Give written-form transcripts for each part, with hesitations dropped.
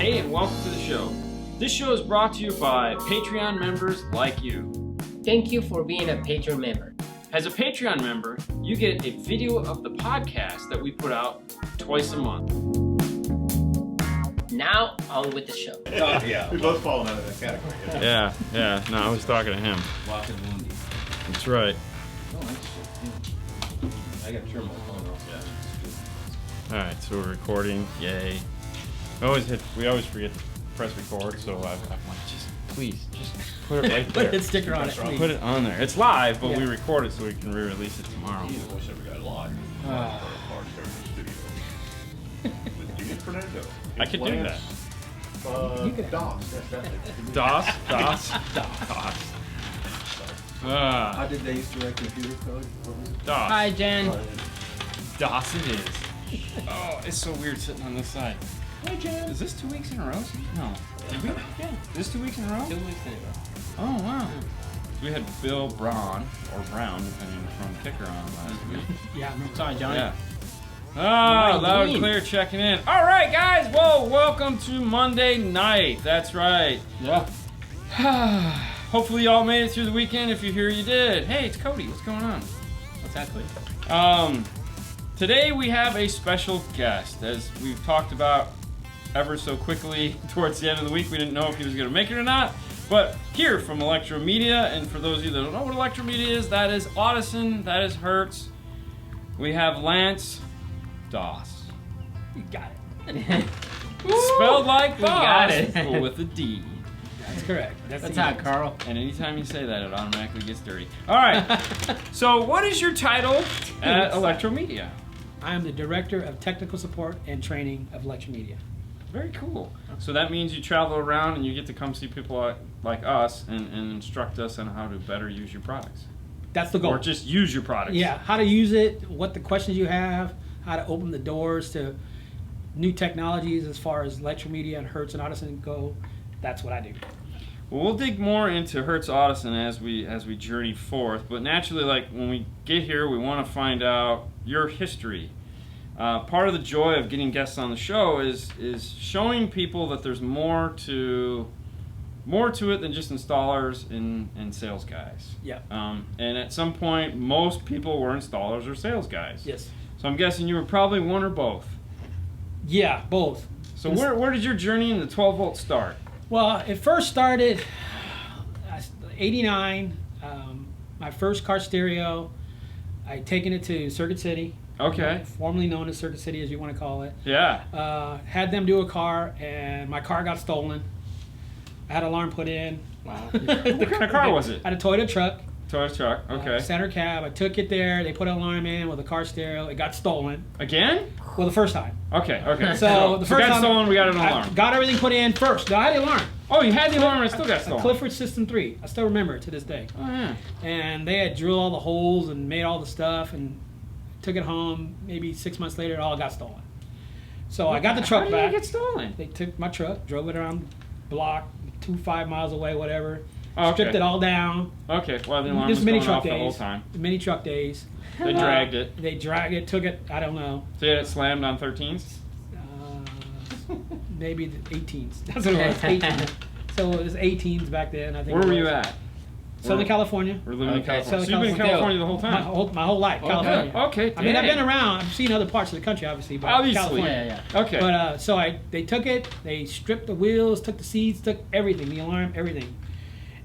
Hey, and welcome to the show. This show is brought to you by Patreon members like you. Thank you for being a Patreon member. As a Patreon member, you get a video of the podcast that we put out twice a month. Now, on with the show. Oh, yeah. We both fallen out of that category. Yeah. No, I was talking to him. Lock and woundy. That's right. Oh, that's I got to turn my phone off. Yeah. All right, so we're recording. Yay. We always forget to press record, so I'm like, please put it right there. Put a sticker on it, please. Put it on there. It's live, but Yeah. we record it so we can re-release it tomorrow. I wish I got live. With Fernando. I could do that. DOS. DOS? How did they used to write computer code? DOS. Hi, Jen. DOS it is. Oh, it's so weird sitting on this side. Hi, Jen. Is this 2 weeks in a row? No. Did we? Yeah. Is this 2 weeks in a row? 2 weeks in a row. Oh, wow. We had Bill Brown, or Brown, depending from Kicker on last week. Yeah, sorry, Johnny. Yeah. Ah, loud and clear checking in. All right, guys. Well, welcome to Monday night. That's right. Yeah. Hopefully y'all made it through the weekend. If you're here, you did. Hey, it's Cody. What's going on? What's that, Cody? Today we have a special guest. As we've talked about ever so quickly towards the end of the week, we didn't know if he was going to make it or not. But here from Electromedia, and for those of you that don't know what Electromedia is, that is Audison, that is Hertz. We have Lance Doss. You got it. Spelled like We got boss, it. but with a D. That's correct. That's hot, Carl. And anytime you say that, it automatically gets dirty. All right. So what is your title at Electromedia? I am the Director of Technical Support and Training of Electromedia. Very cool. So that means you travel around and you get to come see people like us and instruct us on how to better use your products. That's the goal. Or just use your products. Yeah, how to use it, what the questions you have, how to open the doors to new technologies as far as Electromedia and Hertz and Audison go. That's what I do. Well, we'll dig more into Hertz Audison as we journey forth. But naturally, like when we get here, we want to find out your history. Part of the joy of getting guests on the show is showing people that there's more to it than just installers and sales guys. Yeah. And at some point, most people were installers or sales guys. Yes. So I'm guessing you were probably one or both. Yeah, both. So where did your journey in the 12 volt start? Well, it first started 89. My first car stereo. I taken it to Circuit City. Okay. Formerly known as Circuit City, as you want to call it. Yeah. Had them do a car, and my car got stolen. I had an alarm put in. Wow. What kind of car was it? I had a Toyota truck. Toyota truck. Okay. Center cab. I took it there. They put an alarm in with a car stereo. It got stolen. Again? Well, the first time. Okay. So the first got time stolen, we got an alarm. I got everything put in first. I had the alarm. Oh, you had the alarm and it still got stolen. Clifford System 3. I still remember it to this day. Oh, yeah. And they had drilled all the holes and made all the stuff and took it home. Maybe 6 months later, it all got stolen. So I got the truck How back. did it get stolen? They took my truck, drove it around the block, 5 miles away, whatever. Oh, okay. Stripped it all down. Okay, well, the alarm Just was mini going truck off the days. whole time. Mini truck days. They dragged it. They dragged it, took it, I don't know. So you had it slammed on 13s? Maybe the 18s. That's what it was, 18s. So it was 18s back then, I think. Where it were was. you at? Southern California. We're living in Okay. California. So Southern you've been in California the whole time? My whole life, California. Okay. I mean, I've been dang. around. I've seen other parts of the country, obviously, but Obviously. California. Yeah. Okay. But so they took it. They stripped the wheels, took the seats, took everything, the alarm, everything.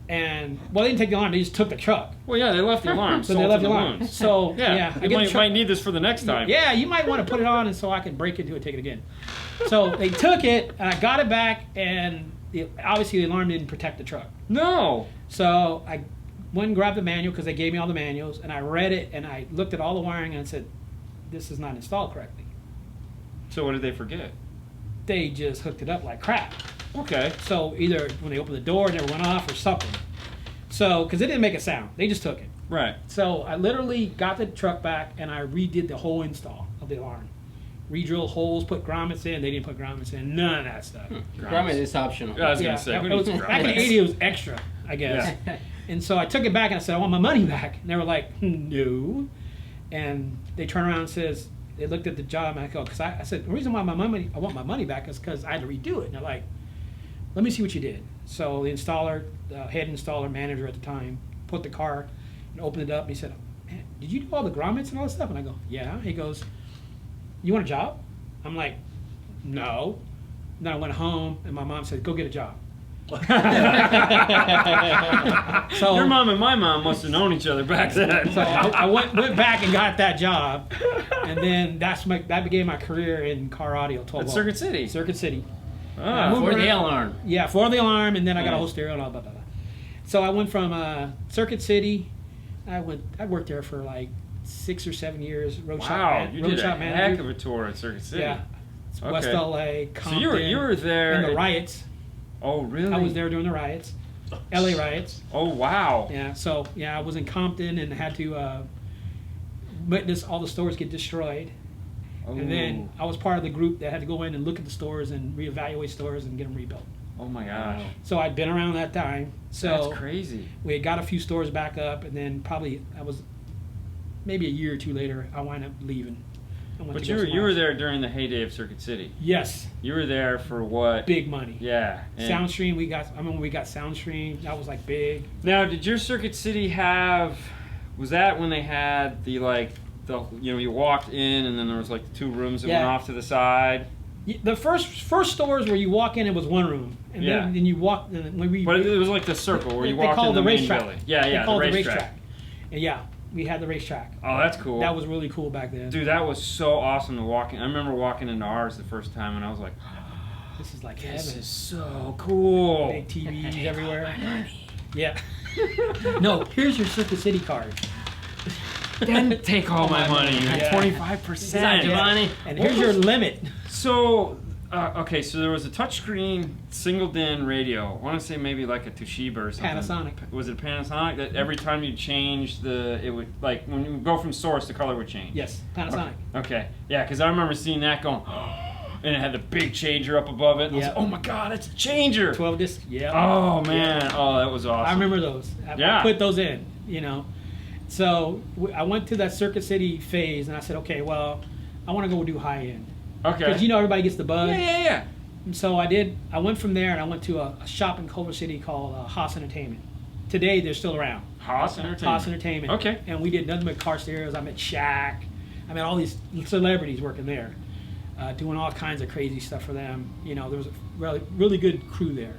And well, they didn't take the alarm. They just took the truck. Well, yeah, they left the alarm. So they left the alarm. So Yeah, I you get the truck. might need this for the next time. Yeah, you might want to put it on, and so I can break into it, take it again. So they took it, and I got it back, and obviously the alarm didn't protect the truck. No. So I went and grabbed the manual because they gave me all the manuals, and I read it, and I looked at all the wiring, and I said, "This is not installed correctly." So what did they forget? They just hooked it up like crap. Okay. So either when they opened the door, it never went off, or something. So because it didn't make a sound, they just took it. Right. So I literally got the truck back, and I redid the whole install of the alarm. Re-drilled holes, put grommets in. They didn't put grommets in. None of that stuff. Grommet is optional. Yeah, I was going to say. it who was, needs back in the grommets? 80s, it was extra, I guess. And so I took it back, and I said, I want my money back. And they were like, no. And they turned around and says, they looked at the job and I go, because I said, the reason why I want my money back is because I had to redo it. And they're like, let me see what you did. So the installer, the head installer manager at the time, put the car and opened it up. And he said, man, did you do all the grommets and all that stuff? And I go, yeah. He goes, you want a job? I'm like, no. And then I went home and my mom said, go get a job. So your mom and my mom must have known each other back then. So I went back and got that job, and then that began my career in car audio. 12 At Circuit City. Circuit City. Ah. For the alarm. Yeah, for the alarm, and then I got a Nice. whole stereo and all blah blah blah. So I went from Circuit City. I worked there for like 6 or 7 years. Wow, you did a manager. heck of a tour at Circuit City. Yeah, Okay. West LA, Compton. So you were there in the at- riots. Oh, really? I was there during the riots, LA riots. Oh, wow. Yeah, so yeah, I was in Compton and had to witness all the stores get destroyed. Oh. And then I was part of the group that had to go in and look at the stores and reevaluate stores and get them rebuilt. Oh my gosh. So I'd been around that time. So That's crazy. we had got a few stores back up, and then probably I was maybe a year or two later, I wound up leaving. I went But to you go were, somewhere you were else. there during the heyday of Circuit City. Yes, You were there for what? big money. Yeah. and- Soundstream, I remember we got Soundstream. That was like big. Now, did your Circuit City have? Was that when they had the you walked in and then there was like the 2 rooms that went Yeah. off to the side? The first stores where you walk in, it was 1 room, and Yeah. then you walk. And when we But it was like the circle where you they walked call in it the the main racetrack. building. Yeah, They yeah, call the it racetrack. And yeah, we had the racetrack. Oh, that's cool. That was really cool back then. Dude, that was so awesome to walk in. I remember walking into ours the first time and I was like, This is like this heaven. is so cool. Big TVs everywhere. Yeah. No, here's your Circuit City card. Then take all my money. Yeah. 25%. Giovanni. And here's your limit. So, okay, so there was a touchscreen single DIN radio. I want to say maybe like a Toshiba or something. Panasonic. Was it Panasonic? That every time you change it would, like, when you go from source, the color would change. Yes, Panasonic. Okay, yeah, because I remember seeing that going, and it had the big changer up above it. I was Yeah. like, oh my God, it's a changer. 12 disc. Yeah. Oh, man. Oh, that was awesome. I remember those. Yeah. I put those in, So I went to that Circuit City phase, and I said, okay, well, I want to go do high end. Okay. Because everybody gets the bug. Yeah. And so I went from there, and I went to a shop in Culver City called Haas Entertainment. Today, they're still around. Haas Entertainment. Haas Entertainment. Okay. And we did nothing but car stereos. I met Shaq. I met all these celebrities working there, doing all kinds of crazy stuff for them. There was a really good crew there.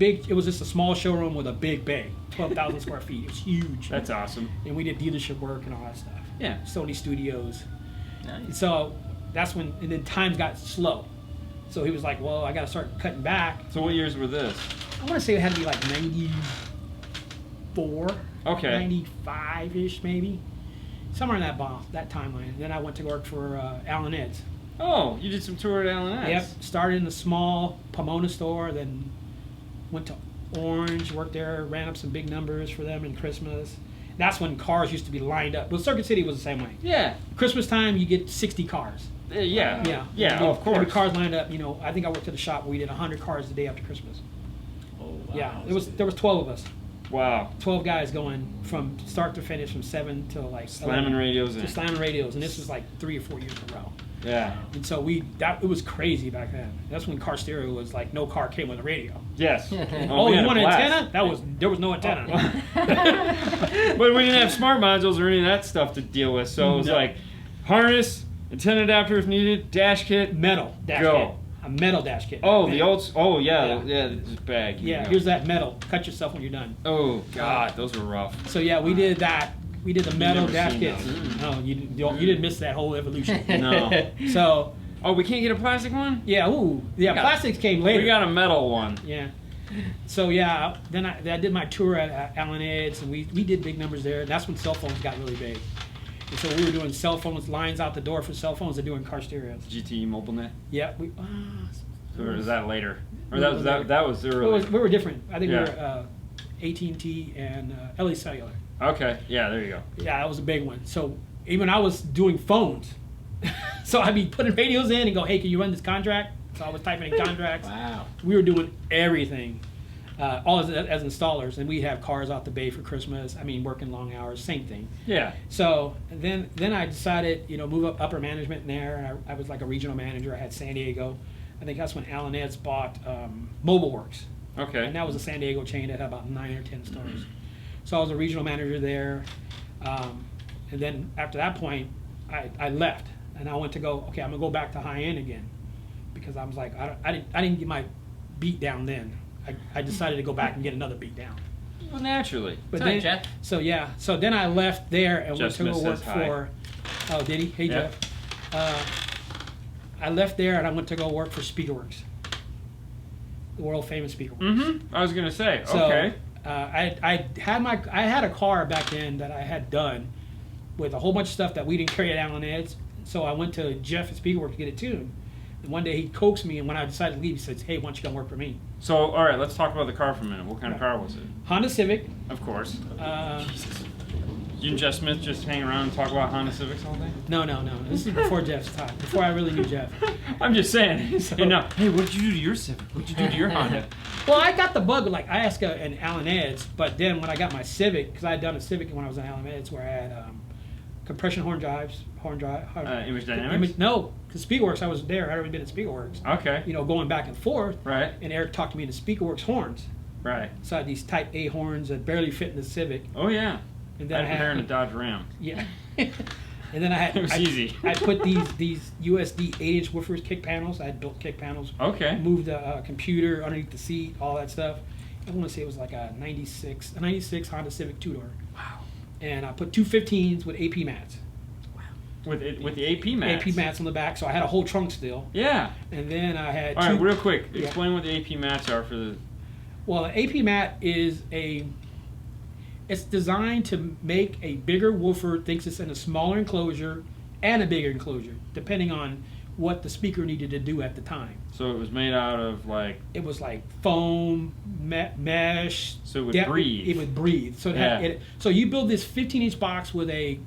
It was just a small showroom with a big bay, 12,000 square feet. It was huge. That's awesome. And we did dealership work and all that stuff. Yeah. Sony Studios. Nice. So that's when, and then times got slow. So he was like, well, I got to start cutting back. So what years were this? I want to say it had to be like 94, Okay. 95-ish maybe. Somewhere in that timeline. And then I went to work for Allen Ed's. Oh, you did some tour at Allen Ed's. Yep. Started in the small Pomona store, then went to Orange, worked there, ran up some big numbers for them in Christmas. That's when cars used to be lined up. Well, Circuit City was the same way. Yeah. Christmas time, you get 60 cars. Yeah. Yeah. Yeah, of course. Every car's lined up. I think I worked at a shop where we did 100 cars the day after Christmas. Oh, wow. Yeah. There was 12 of us. Wow. 12 guys going from start to finish from 7 to like Slamming 11. radios in. Just slamming radios, and this was like 3 or 4 years in a row. Yeah. And so it was crazy back then. That's when car stereo was like no car came with a radio. Yes. Oh, we you had a want an blast. antenna? There was no antenna. But we didn't have smart modules or any of that stuff to deal with, so it was No. like harness, antenna adapter if needed, dash kit. Metal dash Go. kit. A metal dash kit. Oh, back the then. old. Oh yeah, Yeah. yeah. This bag. Yeah, Here here's you go. that metal. Cut yourself when you're done. Oh God, those were rough. So yeah, we did that. We did the metal never dash seen kits. those. No, you didn't miss that whole evolution. No. So Oh, we can't get a plastic one. yeah, plastics came later. We got a metal one. Yeah. So yeah, then I did my tour at Allen Ed's, and we did big numbers there. And that's when cell phones got really big. And so we were doing cell phones, lines out the door for cell phones, and doing car stereos. GTE MobileNet. Yeah, Or is that later? Or No, that was early. we were different. I think Yeah. we were AT&T and LA Cellular. Okay. Yeah. There you go. Yeah, that was a big one. So even I was doing phones. So I'd be putting radios in and go, hey, can you run this contract? So I was typing in contracts. Wow. We were doing everything. all as installers, and we have cars out the bay for Christmas. I mean, working long hours, same thing. Yeah. So then I decided, move up upper management in there. And I was like a regional manager. I had San Diego. I think that's when Alan Ed's bought Mobile Works. Okay. And that was a San Diego chain that had about 9 or 10 stores. So I was a regional manager there. And then after that point, I left. And I went to go, okay, I'm going to go back to high end again. Because I was like, I didn't get my beat down then. I decided to go back and get another beat down. Well, naturally. But Sorry, then, Jeff. so yeah, so then I left there and Jeff went to Smith go work says hi. for. Oh, did he? Hey, Yeah. Jeff. I left there and I went to go work for Speakerworks, the world famous Speakerworks. I was gonna say. So, Okay. I had a car back then that I had done with a whole bunch of stuff that we didn't carry at Allen Ed's. So I went to Jeff at Speakerworks to get it tuned. And one day he coaxed me, and when I decided to leave, he says, "Hey, why don't you come work for me?" So, all right, let's talk about the car for a minute. What kind of car was it? Honda Civic. Of course. Jesus. You and Jeff Smith just hang around and talk about Honda Civics all day? No. This is before Jeff's time. Before I really knew Jeff. I'm just saying. So- Hey, now, hey, what did you do to your Civic? What did you do to your Honda? Well, I got the bug. Like I asked an Allen Ed's, but then when I got my Civic, because I had done a Civic when I was in Allen Ed's, where I had compression horn drives. Image Dynamics? No, because Speedworks, I was there. I'd already been at Speedworks. Okay. Going back and forth. Right. And Eric talked to me into Speedworks horns. Right. So I had these Type A horns that barely fit in the Civic. Oh, yeah. And I then had a pair in a Dodge Ram. Yeah. And then I had. It was easy. I put these USD 8-inch woofers kick panels. I had built kick panels. Okay. Moved the computer underneath the seat, all that stuff. I want to say it was like a 96 Honda Civic two-door. Wow. And I put two 15s with AP mats. With the AP mats? AP mats on the back, so I had a whole trunk still. Yeah. And then I had All right, real quick, Yeah. explain what the AP mats are for the... Well, an AP mat is it's designed to make a bigger woofer thinks it's in a smaller enclosure and a bigger enclosure, depending on what the speaker needed to do at the time. So it was made out of, like... It was like foam, mesh. So it would breathe. It would breathe. So so you build this 15-inch box with a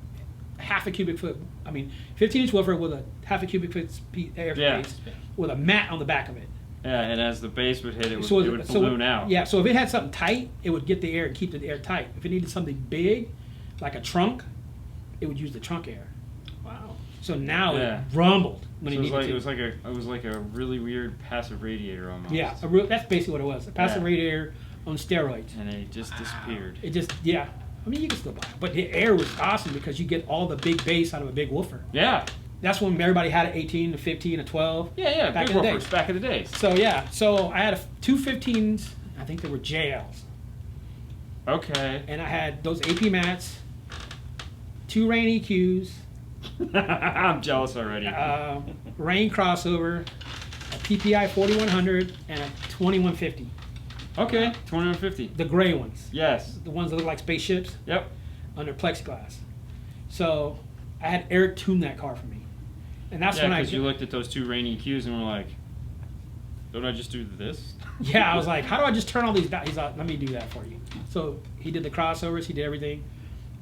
half a cubic foot, 15-inch woofer with a half a cubic foot air space with a mat on the back of it. Yeah, and as the bass would hit, it would So balloon out. Yeah, so if it had something tight, it would get the air and keep the air tight. If it needed something big, like a trunk, it would use the trunk air. Wow. So now Yeah. it rumbled when So it needed to. it was like a really weird passive radiator almost. Yeah, that's basically what it was. A passive radiator on steroids. And it just disappeared. It just, yeah. You can still buy it. But the air was awesome because you get all the big bass out of a big woofer. Yeah. That's when everybody had an 18, a 15, a 12. Yeah, back big in the woofers days. back in the days. So, yeah. So, I had two 15s. I think they were JLs. Okay. And I had those AP mats, two Rain EQs, I'm jealous already. Rain crossover, a PPI 4100, and a 2150. Okay, 2150. The gray ones. Yes. The ones that look like spaceships Yep. under plexiglass. So I had Eric tune that car for me. And that's Yeah, when I... because you looked at those two Rain EQs and were like, don't I just do this? Yeah, I was like, how do I just turn all these down? He's like, let me do that for you. So he did the crossovers, he did everything.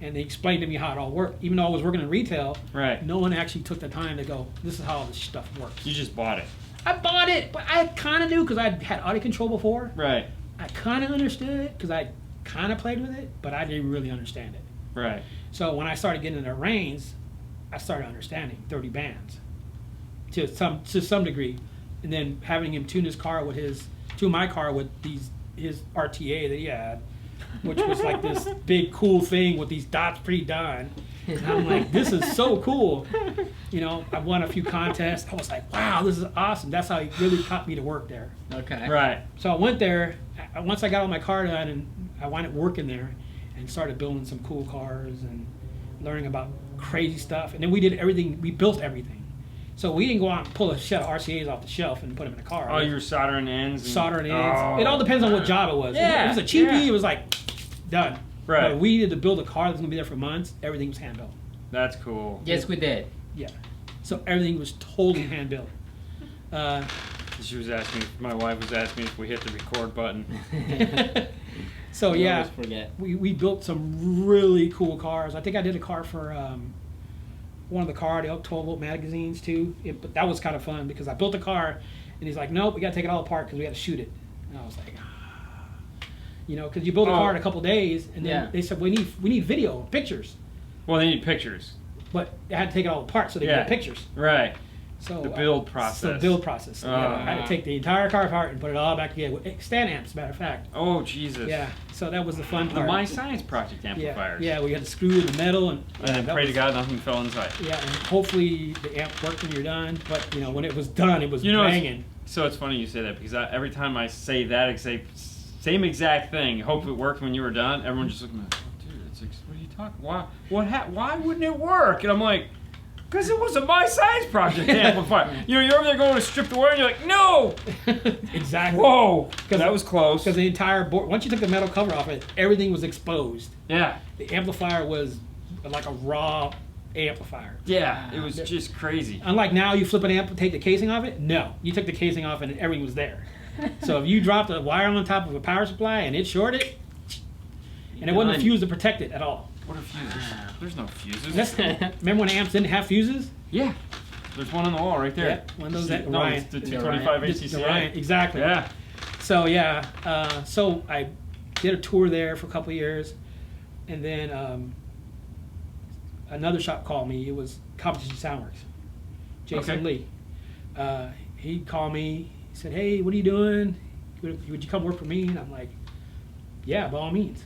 And he explained to me how it all worked. Even though I was working in retail, Right. no one actually took the time to go, this is how all this stuff works. You just bought it. I bought it, but I kind of knew because I had audio control before. Right. I kind of understood it because I kind of played with it, but I didn't really understand it. Right. So when I started getting into reins, I started understanding 30 bands to some degree, and then having him tune my car with his RTA that he had, which was like this big cool thing with these dots pre-done. And I'm like, this is so cool. I won a few contests. I was like, wow, this is awesome. That's how he really taught me to work there. Okay. Right. So I went there. Once I got all my car done, and I wound up working there and started building some cool cars and learning about crazy stuff. And then we did everything. We built everything. So we didn't go out and pull a set of RCAs off the shelf and put them in a car. Oh, you were soldering ends? Soldering ends. Oh. It all depends on what job it was. Yeah, If it was a cheapie, yeah. it was like, done. Right. But we needed to build a car that was going to be there for months. Everything was hand-built. That's cool. Yes, we did. Yeah. So everything was totally hand-built. My wife was asking me if we hit the record button. So We yeah, always forget. we built some really cool cars. I think I did a car for one of the 12-volt magazines too. But that was kind of fun because I built a car, and he's like, "Nope, we got to take it all apart because we got to shoot it." And I was like, You know, because you build a car in a couple days, and then they said we need video, pictures. Well, they need pictures. But they had to take it all apart so they could get pictures. Right. So the build process. So the build process. So, I had to take the entire car apart and put it all back together. Stand amps, as a matter of fact. Oh, Jesus. Yeah. So that was the fun part. The My Science Project amplifiers. Yeah, we had to screw the metal and then pray to God nothing fell inside. Yeah, and hopefully the amp worked when you're done. But you know, when it was done, it was banging. So it's funny you say that because every time I say that same exact thing, hope it worked when you were done, everyone's just looking at me, oh, dude, it's like, what are you talking? Why wouldn't it work? And I'm like, because it was a My Science Project amplifier. You know, you're over there going to strip the wire, and you're like, no! Exactly. Whoa! That was close. Because the entire board, once you took the metal cover off it, everything was exposed. Yeah. The amplifier was like a raw amplifier. Yeah, it was just crazy. Unlike now, you flip an amp and take the casing off it. No, you took the casing off and everything was there. So if you dropped a wire on top of a power supply and it shorted, and it wasn't a fuse to protect it at all. What are fuses? There's no fuses. Remember when amps didn't have fuses? Yeah. There's one on the wall right there. Yeah, one of those that no, Orion. it's the 225 HCCA. Orion, exactly. Yeah. So so I did a tour there for a couple of years, and then another shop called me. It was Competition Soundworks. Jason Lee. He called me. He said, "Hey, what are you doing? Would you come work for me?" And I'm like, "Yeah, by all means."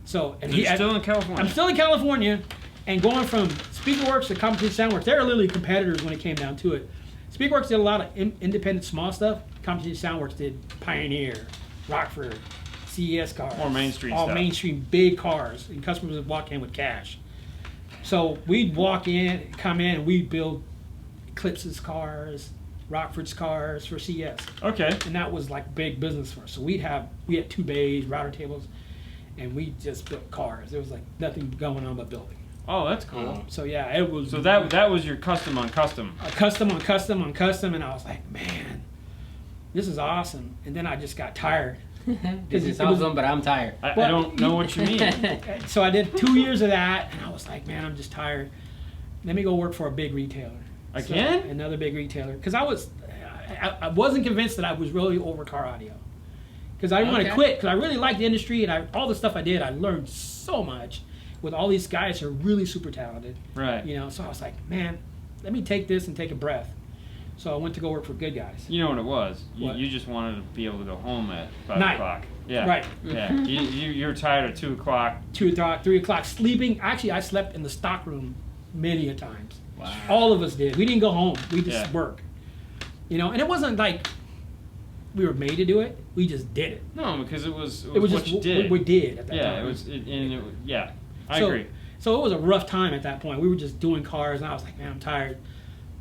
So, and you're still in California. I'm still in California, and going from Speakerworks to Competition Soundworks, they're literally competitors when it came down to it. Speakerworks did a lot of independent small stuff. Competition Soundworks did Pioneer, Rockford, CES cars. More mainstream all stuff. mainstream big cars, and customers would walk in with cash. So we'd walk in, come in, and we'd build Eclipse's cars, Rockford's cars for CES. Okay. And that was like big business for us. So we had 2 bays, router tables, and we just built cars. There was like nothing going on but building. Oh, that's cool. So yeah, it was. So that was your custom on custom. Custom on custom on custom, and I was like, man, this is awesome. And then I just got tired. This is awesome, but I'm tired. I don't know what you mean. So I did 2 years of that, and I was like, man, I'm just tired. Let me go work for a big retailer. Again? So, another big retailer. Because I wasn't convinced that I was really over car audio. Because I didn't want to quit, because I really liked the industry, and all the stuff I did, I learned so much with all these guys who are really super talented. Right. You know, so I was like, man, let me take this and take a breath. So I went to go work for Good Guys. You know what it was? What? You just wanted to be able to go home at 5 Night. o'clock. Yeah. Right. Yeah. You were tired at 2 o'clock. 2 o'clock, 3 o'clock, sleeping. Actually, I slept in the stock room many a times. Wow. All of us did. We didn't go home. We just work. You know, and it wasn't like we were made to do it. We just did it. No, because it was It was what just you did. we did at that time. I agree. So it was a rough time at that point. We were just doing cars, and I was like, man, I'm tired.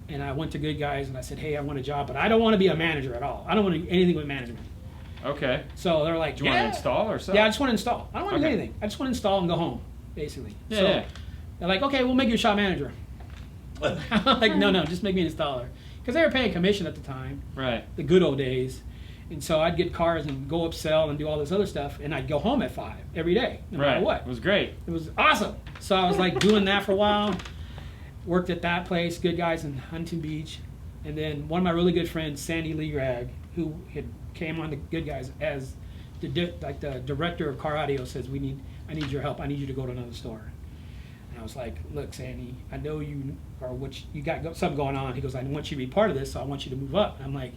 And I went to Good Guys, and I said, hey, I want a job, but I don't want to be a manager at all. I don't want to do anything with management. Okay. So they're like, Do you want to install or something? Yeah, I just want to install. I don't want to do anything. I just want to install and go home, basically. Yeah. So they're like, okay, we'll make you a shop manager. I'm like, no, just make me an installer. Because they were paying commission at the time. Right. The good old days. And so I'd get cars and go upsell and do all this other stuff, and I'd go home at 5 every day, no matter what. It was great. It was awesome. So I was like doing that for a while. Worked at that place, Good Guys in Huntington Beach. And then one of my really good friends, Sandy Lee Ragg, who had came on the Good Guys as the director of car audio, says, I need your help. I need you to go to another store. And I was like, look, Sandy, I know you got something going on. He goes, I want you to be part of this, so I want you to move up. And I'm like,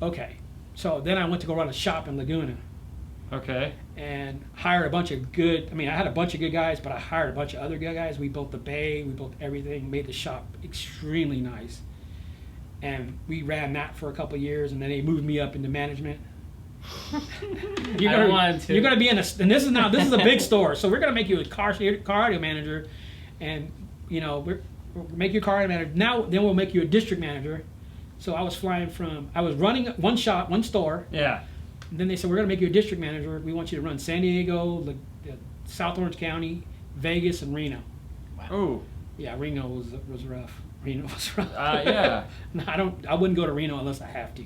okay. So then I went to go run a shop in Laguna. Okay. And hired a bunch of I had a bunch of good guys, but I hired a bunch of other good guys. We built the bay, we built everything, made the shop extremely nice. And we ran that for a couple of years, and then they moved me up into management. You're gonna be and this is a big store, so we're gonna make you a car audio manager, and we'll make you a car audio manager. Then we'll make you a district manager. So I was running one shop, one store. Yeah. And then they said, we're going to make you a district manager. We want you to run San Diego, South Orange County, Vegas, and Reno. Wow. Oh. Yeah, Reno was rough. Reno was rough. Yeah. I wouldn't go to Reno unless I have to.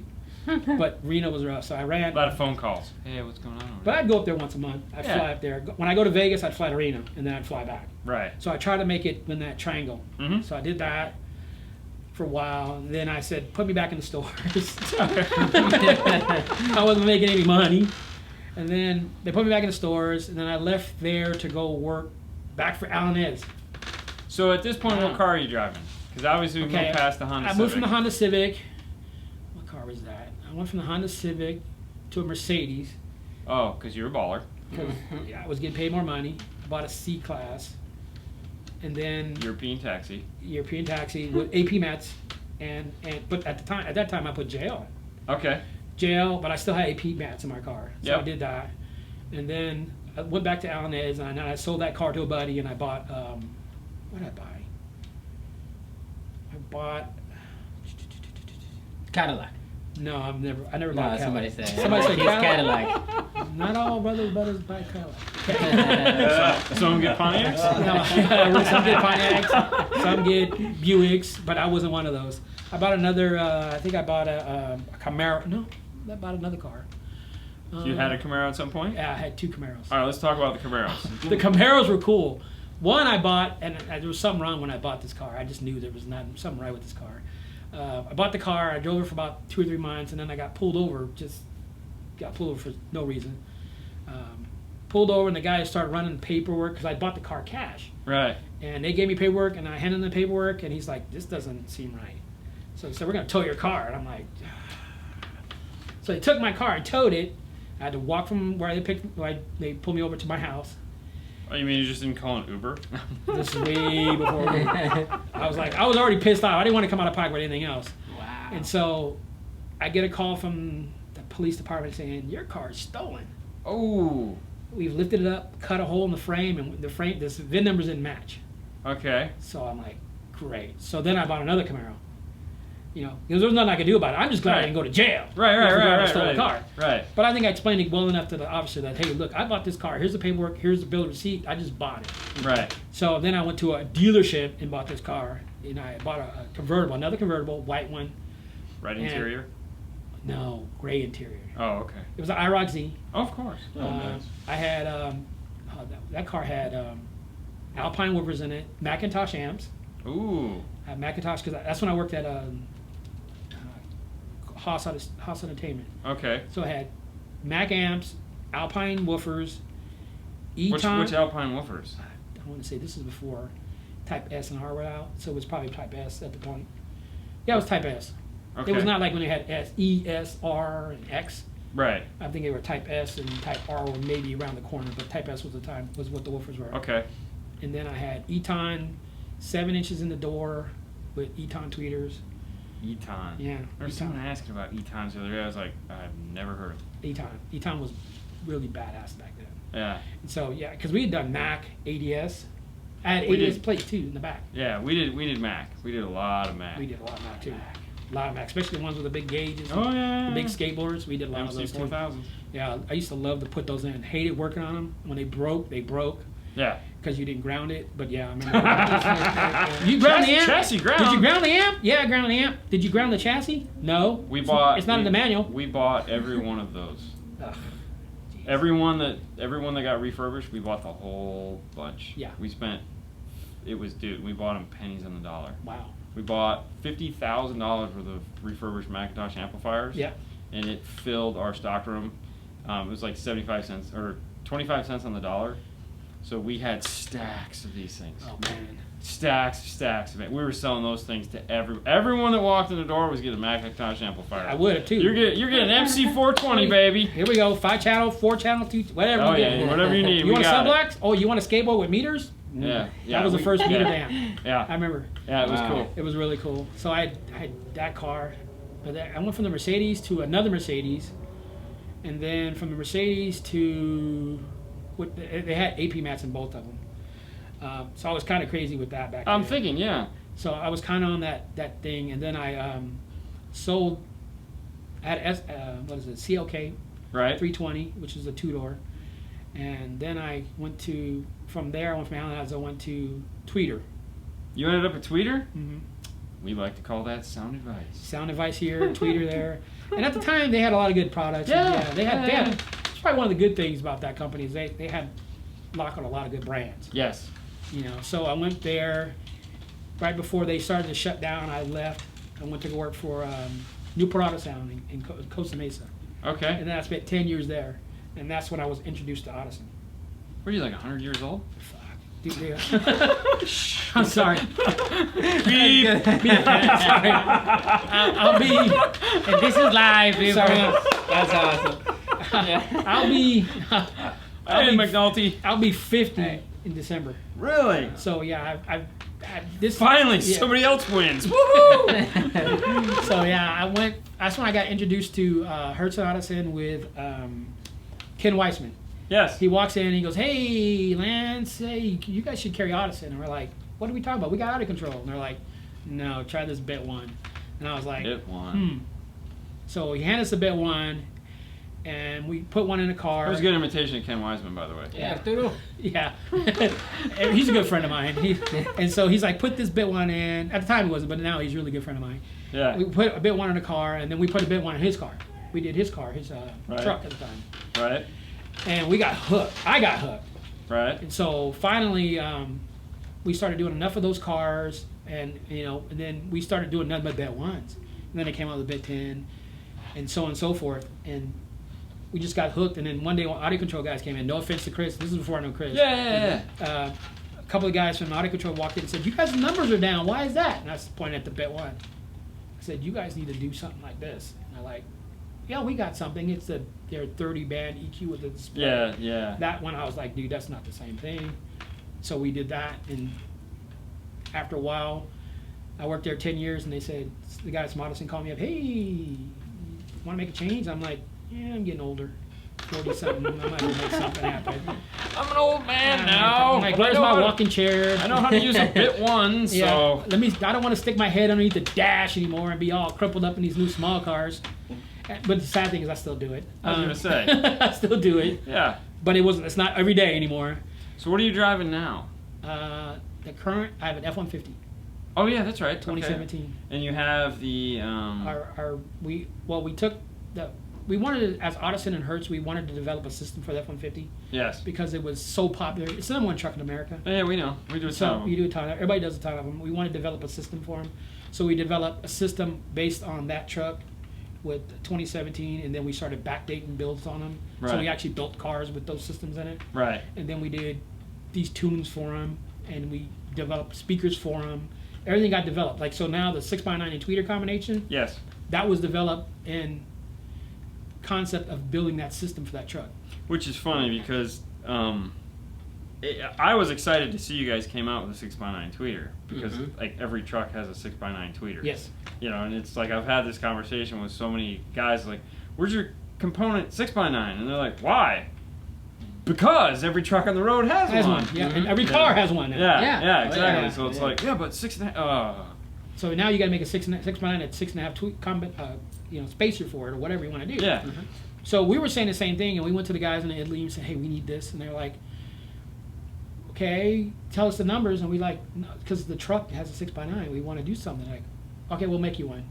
But Reno was rough, so I ran. A lot of phone calls. Hey, what's going on over But there? I'd go up there once a month. I'd fly up there. When I go to Vegas, I'd fly to Reno, and then I'd fly back. Right. So I tried to make it in that triangle. Mm-hmm. So I did that for a while, and then I said, put me back in the stores. I wasn't making any money. And then they put me back in the stores, and then I left there to go work back for Allen. So at this point, what car are you driving? Because obviously we moved past the Honda Civic. I moved from the Honda Civic. What car was that? I went from the Honda Civic to a Mercedes. Oh, because you're a baller. Yeah, I was getting paid more money. I bought a C-Class. And then European taxi with AP mats, but at that time I put JL. Okay. JL, but I still had AP mats in my car, so Yep. I did that. And then I went back to Allen and I sold that car to a buddy, and I bought what did I buy? I bought Cadillac. no, I never No, bought somebody Cadillac. said. Somebody said It's Cadillac. Cadillac. Not all brothers buy Cadillac. Some get Pontiacs? No, some get Pontiacs, some get Buicks, but I wasn't one of those. I bought another. I think I bought a Camaro. No, I bought another car. You had a Camaro at some point? Yeah, I had 2 Camaros. All right, let's talk about the Camaros. The Camaros were cool. One I bought, and there was something wrong when I bought this car. I just knew there was not something right with this car. I bought the car. I drove it for about 2 or 3 months, and then I got pulled over. Got pulled over for no reason. Pulled over, and the guy started running paperwork because I bought the car cash. Right. And they gave me paperwork, and I handed him the paperwork, and he's like, "This doesn't seem right." So he said, "We're gonna tow your car," and I'm like, so they took my car and towed it. I had to walk from where they pulled me over to my house. Oh, you mean you just didn't call an Uber? This is way before I was already pissed off. I didn't want to come out of pocket with anything else. Wow. And so I get a call from the police department saying, "Your car is stolen. Oh. We've lifted it up, cut a hole in the frame, and this VIN numbers didn't match." Okay. So I'm like, great. So then I bought another Camaro. You know, because there's nothing I could do about it. I'm just glad I didn't go to jail. Right. Stole the car. Right. But I think I explained it well enough to the officer that, hey, look, I bought this car. Here's the paperwork. Here's the bill of receipt. I just bought it. Right. So then I went to a dealership and bought this car. And I bought a convertible, another convertible, white one. Red interior? No, gray interior. Oh, okay. It was an IROC Z. Oh, of course. Nice. I had, that car had Alpine woofers in it, Macintosh amps. Ooh. I had Macintosh, because that's when I worked at Haas Entertainment. Okay. So I had Mac amps, Alpine woofers, Which Alpine woofers? I want to say this is before Type S and R were out, so it was probably Type S at the point. Yeah, it was Type S. Okay. It was not like when they had E, S, R, and X. Right. I think they were Type S and Type R were maybe around the corner, but Type S was what the woofers were. Okay. And then I had Eton, 7 inches in the door with Eton tweeters. Eton. Yeah. There was someone asking about Etons the other day. I was like, I've never heard of it. Eton. Eton was really badass back then. Yeah. And so yeah, because we had done Mac, ADS. I had We ADS did. plates too in the back. Yeah, we did Mac. We did a lot of Mac. We did a lot of Mac too. A lot of Mac, especially the ones with the big gauges. Oh, yeah. The big skateboards. We did a lot of those too. MC4000. Yeah, I used to love to put those in. Hated working on them. When they broke, Yeah. because you didn't ground it. But yeah, I remember. You ground the amp? Chassis ground. Did you ground the amp? Yeah, I ground the amp. Did you ground the chassis? No. It's not in the manual. We bought every one of those. Ugh. Everyone that got refurbished, we bought the whole bunch. Yeah. We bought them pennies on the dollar. Wow. We bought $50,000 worth of refurbished Macintosh amplifiers. Yeah. And it filled our stock room. It was like 75 cents or 25 cents on the dollar. So we had stacks of these things. Oh man. Stacks of it. We were selling those things to everyone that walked in the door was getting a Macintosh amplifier. I would have too. You're getting MC420, baby. Here we go. 5 channel, 4 channel, 2, whatever. Oh you yeah, get. whatever you need. You we want a got it. sublex? Oh, you want a skateboard with meters? Yeah. That was the first meter damn. Yeah. I remember. Yeah, it was Wow. cool. It was really cool. So I had that car, but I went from the Mercedes to another Mercedes, and then from the Mercedes to they had AP mats in both of them. So I was kind of crazy with that back then. I'm thinking, yeah. So I was kind of on that thing, and then I sold. I had CLK Right. 320, which is a 2-door, and then I went from Allen, I went to Tweeter. You ended up a tweeter? Mm-hmm. We like to call that sound advice. Sound Advice here, Tweeter there, and at the time they had a lot of good products. Yeah, They had. It's probably one of the good things about that company is they had lock on a lot of good brands. Yes. You know, so I went there right before they started to shut down. I left. I went to go work for Newport Auto Sound in Costa Mesa, Okay. and then I spent 10 years there. And that's when I was introduced to Audison. Were you like 100 years old? Fuck. Dude, yeah. I'm sorry. Beep. Sorry. I'll be. And this is live, people. Sorry. That's awesome. Yeah. I'll be. Hey, McNulty. I'll be 50 Hey. in December. Really? So yeah, I've this. Finally, yeah. somebody else wins. Woohoo! So yeah, I went. That's when I got introduced to Hertz and Audison with Ken Weissman. Yes. He walks in and he goes, "Hey, Lance, hey, you guys should carry Audison." And we're like, "What are we talking about? We got out of control." And they're like, "No, try this bit one." And I was like, Bit one. So he handed us a bit one, and we put one in a car. That was a good imitation of Ken Wiseman, by the way. Yeah, Arturo. Yeah. And he's a good friend of mine. And so he's like, put this bit one in. At the time he wasn't, but now he's a really good friend of mine. Yeah. We put a bit one in a car, and then we put a bit one in his car. We did his car, his Right. truck at the time. Right. And we got hooked. I got hooked. Right. And so finally, we started doing enough of those cars, and and then we started doing nothing but bit ones. And then it came out with the bit 10, and so on and so forth. And we just got hooked. And then one day, audio control guys came in. No offense to Chris. This is before I know Chris. Yeah. A couple of guys from audio control walked in and said, "You guys' numbers are down. Why is that?" And I was pointing at the bit one. I said, "You guys need to do something like this." And they're like, "Yeah, we got something. It's their 30 band EQ with the display." Yeah. That one, I was like, "Dude, that's not the same thing." So we did that, and after a while, I worked there 10 years, and they said, the guys from Audison called me up, "Hey, want to make a change?" I'm like, "Yeah, I'm getting older, 40-something. I might as well make something happen." I'm an old man now. I'm like, but "Where's I know my how to- walking chair?" I know how to use a bit one, so. Yeah, I don't want to stick my head underneath the dash anymore and be all crumpled up in these new small cars. But the sad thing is, I still do it. I was gonna say. I still do it, Yeah. but it's not every day anymore. So what are you driving now? The current, I have an F-150, Oh yeah, that's right. 2017. Okay. And you have the. We wanted, as Audison and Hertz, we wanted to develop a system for the F-150 Yes. because it was so popular. It's the number one truck in America. Yeah, we know. We do a ton of So them. you do a ton. Everybody does a ton of them. We want to develop a system for them, so we developed a system based on that truck with 2017, and then we started backdating builds on them. So Right. we actually built cars with those systems in it, Right. and then we did these tunes for them, and we developed speakers for them. Everything got developed. Like so now the 6x9 and tweeter combination Yes. that was developed in concept of building that system for that truck. Which is funny because I was excited to see you guys came out with a 6x9 tweeter because like every truck has a 6x9 tweeter. Yes. And it's like I've had this conversation with so many guys like, "Where's your component 6x9?" And they're like, "Why?" Because every truck on the road has one. Yeah, and every car has one now. Yeah, exactly. Yeah. So it's like, yeah, but 6.5. So now you got to make a 6x9 at 6.5 spacer for it or whatever you want to do. Yeah. So we were saying the same thing, and we went to the guys in Italy and said, "Hey, we need this," and they're like, "Okay, tell us the numbers," and we like, because the truck has a 6x9, we want to do something. Like, "Okay, we'll make you one,"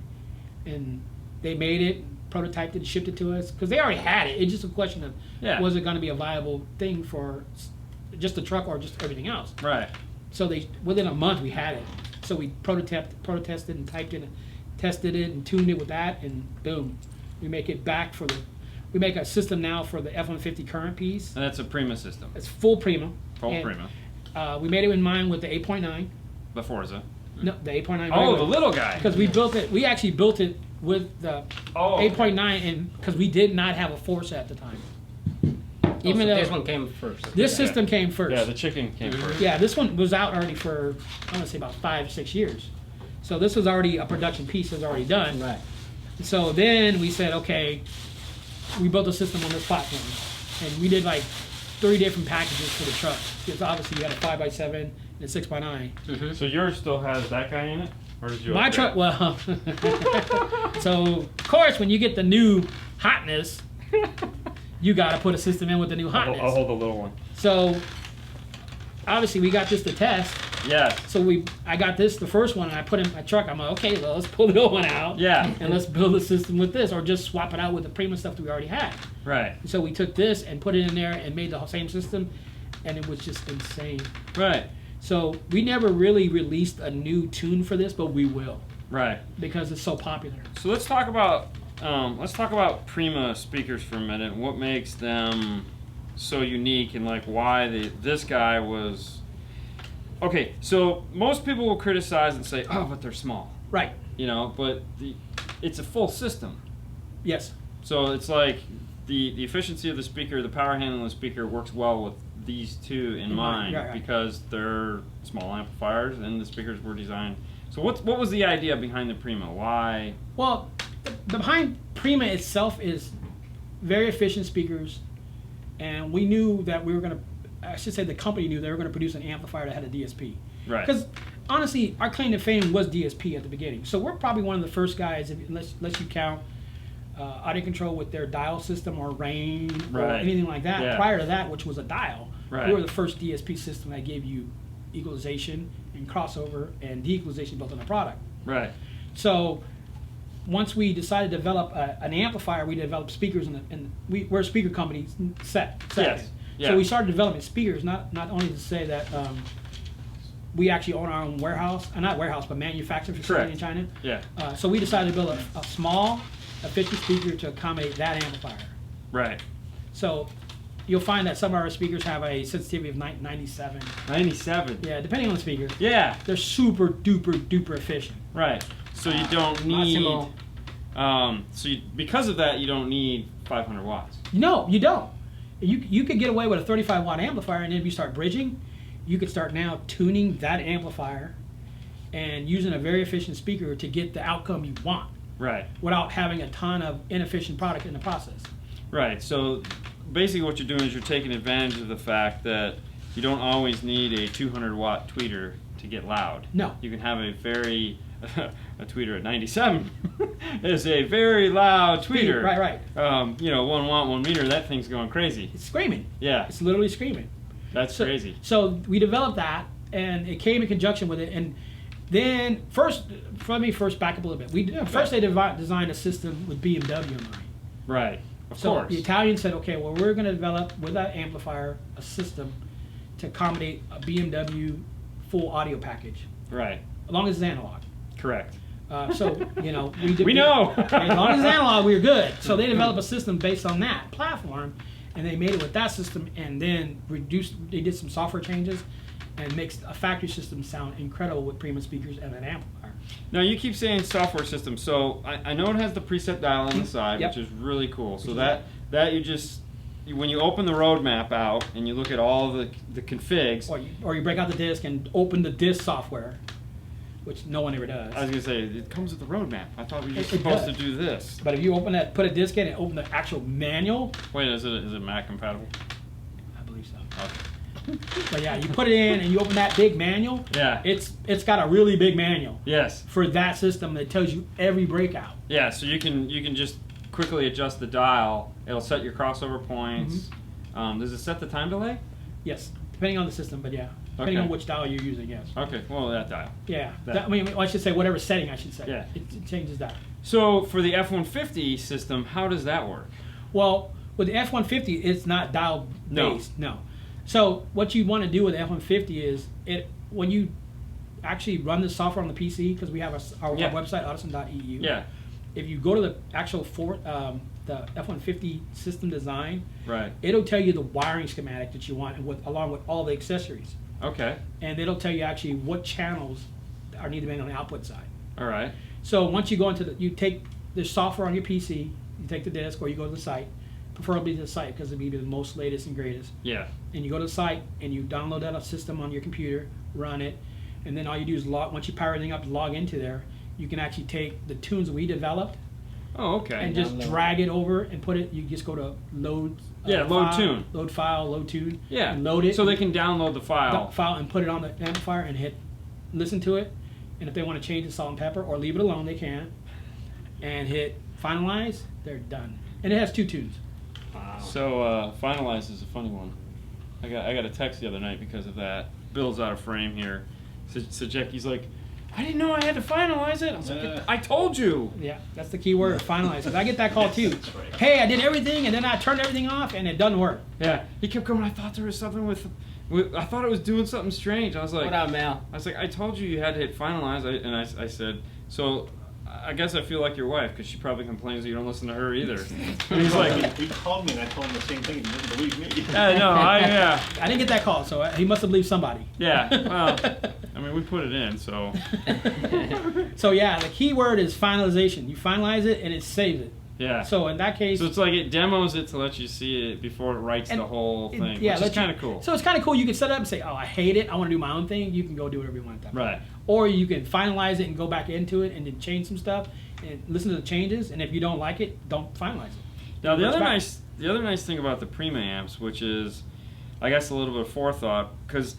and they made it, prototyped it, shipped it to us because they already had it. It's just a question of was it going to be a viable thing for just the truck or just everything else. Right. So within a month we had it. So we prototested and typed it, and tested it and tuned it with that, and boom, we make it back we make a system now for the F-150 current piece. And that's a Prima system. It's full Prima. Full And, Prima. We made it in mind with the 8.9. The Forza. No, the 8.9. Oh, the little guy. Because we built it. We actually built it with the 8.9, and because we did not have a Forza at the time. Even though this one came first. This system came first. Yeah, the chicken came first. Yeah, this one was out already for, I want to say about 5-6 years. So this was already a production piece that was already done. Right. So then we said, okay, we built a system on this platform. And we did like 3 different packages for the truck. Because obviously you had a 5x7 and a 6x9. So yours still has that guy in it? Or did you My upgrade? truck, well, so of course when you get the new hotness, you got to put a system in with the new hotness. I'll hold the little one. So obviously we got this to test. Yeah. So I got this, the first one, and I put it in my truck. I'm like, okay, well, let's pull the old one out. Yeah. And let's build a system with this, or just swap it out with the Prima stuff that we already had. Right. So we took this and put it in there and made the same system, and it was just insane. Right. So we never really released a new tune for this, but we will, Right. because it's so popular. So let's talk about let's talk about Prima speakers for a minute. What makes them so unique, and like why this guy was. Okay, so most people will criticize and say, "Oh, but they're small." Right. You know, but it's a full system. Yes. So it's like the efficiency of the speaker, the power handling of the speaker works well with these two in mind, right. because they're small amplifiers and the speakers were designed. So what was the idea behind the Prima? Why? Well, behind Prima itself is very efficient speakers, and we knew that we were going to, I should say the company knew they were going to produce an amplifier that had a DSP. Right. Because honestly, our claim to fame was DSP at the beginning. So we're probably one of the first guys, unless you count audio control with their dial system or rain or anything like that. Yeah. Prior to that, which was a dial, Right. we were the first DSP system that gave you equalization and crossover and de-equalization built in the product. Right. So once we decided to develop an amplifier, we developed speakers, and we're a speaker company set. Yes. Yeah. So we started developing speakers, not only to say that we actually own our own warehouse, not warehouse, but manufacturing facility in China. Yeah. So we decided to build a small, efficient speaker to accommodate that amplifier. Right. So you'll find that some of our speakers have a sensitivity of 97. 97. Yeah, depending on the speaker. Yeah. They're super duper duper efficient. Right. So you don't need. Massimo. Because of that, you don't need 500 watts. No, you don't. You could get away with a 35 watt amplifier, and then if you start bridging, you could start now tuning that amplifier and using a very efficient speaker to get the outcome you want. Right. Without having a ton of inefficient product in the process. Right. So basically what you're doing is you're taking advantage of the fact that you don't always need a 200 watt tweeter to get loud. No. You can have a a tweeter at 97 is a very loud tweeter. Right. 1 watt, 1 meter, that thing's going crazy. It's screaming. Yeah. It's literally screaming. That's crazy. So we developed that, and it came in conjunction with it. And then let me first back up a little bit. First they designed a system with BMW in mind. Right. Of So course. the Italians said, okay, well, we're going to develop with that amplifier a system to accommodate a BMW full audio package, Right. as long as it's analog. Correct. We know. As long as it's analog, we were good. So they developed a system based on that platform, and they made it with that system, and then they did some software changes, and makes a factory system sound incredible with Prima speakers and an amplifier. Now you keep saying software system, so I know it has the preset dial on the side, Yep. which is really cool. So that when you open the roadmap out and you look at all the configs. Or you break out the disk and open the disk software, which no one ever does. I was gonna say it comes with the roadmap. I thought we were just It supposed does. to do this. But if you put a disk in and open the actual manual, Wait, is it Mac compatible? I believe so. Okay. But yeah, you put it in and you open that big manual. Yeah. It's got a really big manual Yes. for that system that tells you every breakout. Yeah. So you can just quickly adjust the dial. It'll set your crossover points. Does it set the time delay? Yes, depending on the system, but yeah, depending Okay. on which dial you're using. Yes. Okay. Well, that dial. Yeah. That- I should say whatever setting I should say. Yeah. It changes that. So for the F-150 system, how does that work? Well, with the F-150, it's not dial based. No. So what you want to do with the F-150 is when you actually run the software on the PC, because we have our website Audison.eu. Yeah. If you go to the actual the F-150 system design, Right. it'll tell you the wiring schematic that you want, along with all the accessories, Okay. and it'll tell you actually what channels are need to be on the output side. All right. So once you go into you take the software on your PC, you take the disk, or you go to the site, preferably to the site because it'll be the most latest and greatest. Yeah. And you go to the site and you download that system on your computer, run it, and then all you do is once you power everything up, log into there. You can actually take the tunes we developed Oh, okay. and just drag it over and put it. You just go to load. Load file, tune. Load file, load tune. Yeah. And load it. So they can download the file. And put it on the amplifier and hit listen to it. And if they want to change the salt and pepper or leave it alone, they can. And hit finalize. They're done. And it has 2 tunes. Wow. So finalize is a funny one. I got a text the other night because of that. Bill's out of frame here. So Jackie's like, I didn't know I had to finalize it. I was like, I told you. Yeah, that's the key word, finalize. 'Cause I get that call too. Hey, I did everything and then I turned everything off and it doesn't work. Yeah. He kept coming. I thought there was something with I thought it was doing something strange. I was like, What up, Mel? I was like, I told you had to hit finalize. I said, so I guess I feel like your wife, because she probably complains that you don't listen to her either. And he's like, He called me and I told him the same thing and he didn't believe me. yeah, no, I didn't get that call, so he must have believed somebody. yeah, well, I mean, we put it in, so. So yeah, the key word is finalization. You finalize it and it saves it. Yeah. So in that case, So it's like it demos it to let you see it before it writes And the whole thing, which is let you- kind of cool. So it's kind of cool. You can set it up and say, "Oh, I hate it. I want to do my own thing." You can go do whatever you want at that point. Right. Or you can finalize it and go back into it and then change some stuff and listen to the changes. And if you don't like it, don't finalize it. Now the Works other back. the other nice thing about the Prima amps, which is, I guess, a little bit of forethought, because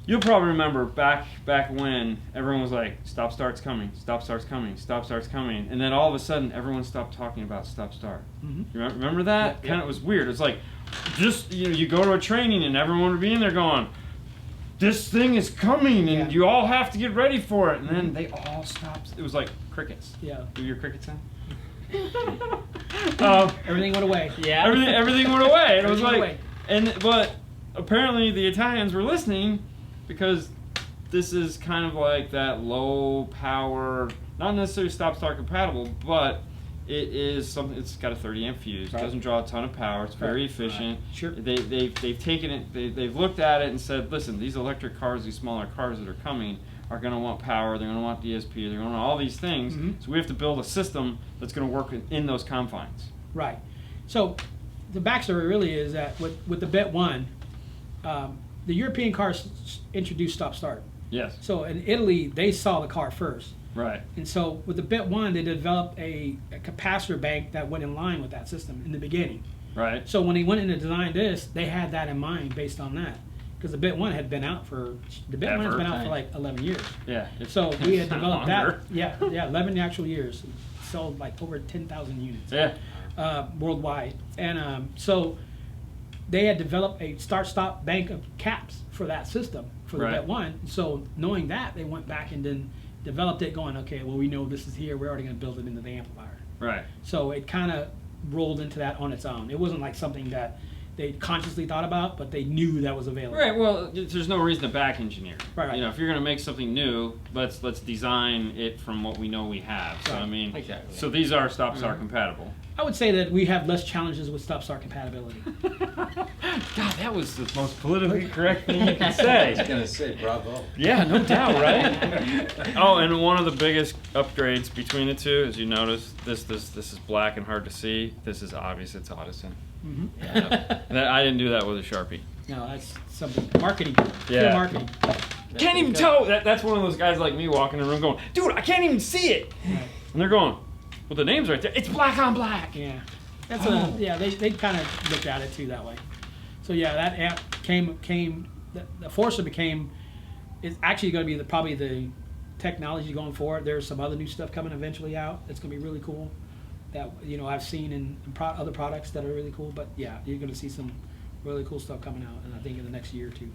you'll probably remember back when everyone was like, "Stop start's coming, stop start's coming, stop start's coming," and then all of a sudden everyone stopped talking about stop start. Mhm. You remember that? Yep. Kind of was weird. It's like, just you go to a training and everyone would be in there going, "This thing is coming and Yeah. you all have to get ready for it," and then they all stopped. It was like crickets. Yeah. Do your cricket sound? Everything went away. Yeah. Everything went away. And it was Everything like, went but apparently the Italians were listening because this is kind of like that low power, not necessarily stop start compatible, but it is something. It's got a 30 amp fuse. Right. It doesn't draw a ton of power. It's very Right. efficient. Sure. They've taken it. They've looked at it and said, listen, these electric cars, these smaller cars that are coming, are going to want power. They're going to want DSP. They're going to want all these things. Mhm. So we have to build a system that's going to work in those confines. Right. So the backstory really is that with the Bet 1, the European cars introduced stop start. Yes. So in Italy, they saw the car first. Right. And so with the Bet 1, they developed a capacitor bank that went in line with that system in the beginning. Right. So when they went in to design this, they had that in mind based on that. Because the Bet 1 had been out for, the Bet 1 has been out for like 11 years. Yeah. It's, So we had it's not developed longer. that. Yeah, 11 actual years. Sold like over 10,000 units. Yeah. Worldwide. And so they had developed a start-stop bank of caps for that system for the Right. Bet 1. So knowing that, they went back and then developed it going, okay, well, we know this is here. We're already going to build it into the amplifier. Right. So it kind of rolled into that on its own. It wasn't like something that they consciously thought about, but they knew that was available. Right. Well, there's no reason to back engineer. Right. You know, if you're going to make something new, let's design it from what we know we have. So Right. I mean, Exactly. so these are stop start compatible. I would say that we have less challenges with stop-start compatibility. God, that was the most politically correct thing you can I was say. gonna say bravo. Yeah, no doubt, right? Oh, and one of the biggest upgrades between the two, as you notice, this is black and hard to see. This is obvious. It's Audison. Mm-hmm. I didn't do that with a Sharpie. No, that's something marketing. Yeah. Pure marketing. Can't even tell. That's one of those guys like me walking in the room going, dude, I can't even see it. Right. And they're going, well, the name's right there. It's black on black. Yeah, that's Oh. yeah. They kind of looked at it too that way. So yeah, that app came. The Forza became is actually going to be probably the technology going forward. There's some other new stuff coming eventually out. That's going to be really cool. That I've seen in other products that are really cool. But yeah, you're going to see some really cool stuff coming out, and I think in the next year or two.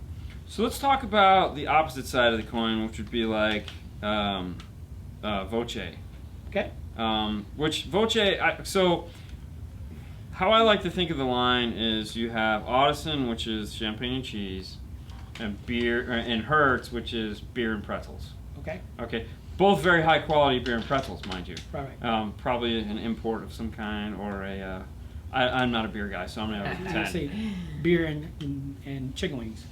So let's talk about the opposite side of the coin, which would be like Voce. Okay. Which Voce, so how I like to think of the line is you have Audison, which is champagne and cheese, and beer, and Hertz, which is beer and pretzels. Okay. Okay, both very high quality beer and pretzels, mind you. Right. Probably an import of some kind, or a. I'm not a beer guy, so I'm gonna have a I 10. say beer and chicken wings.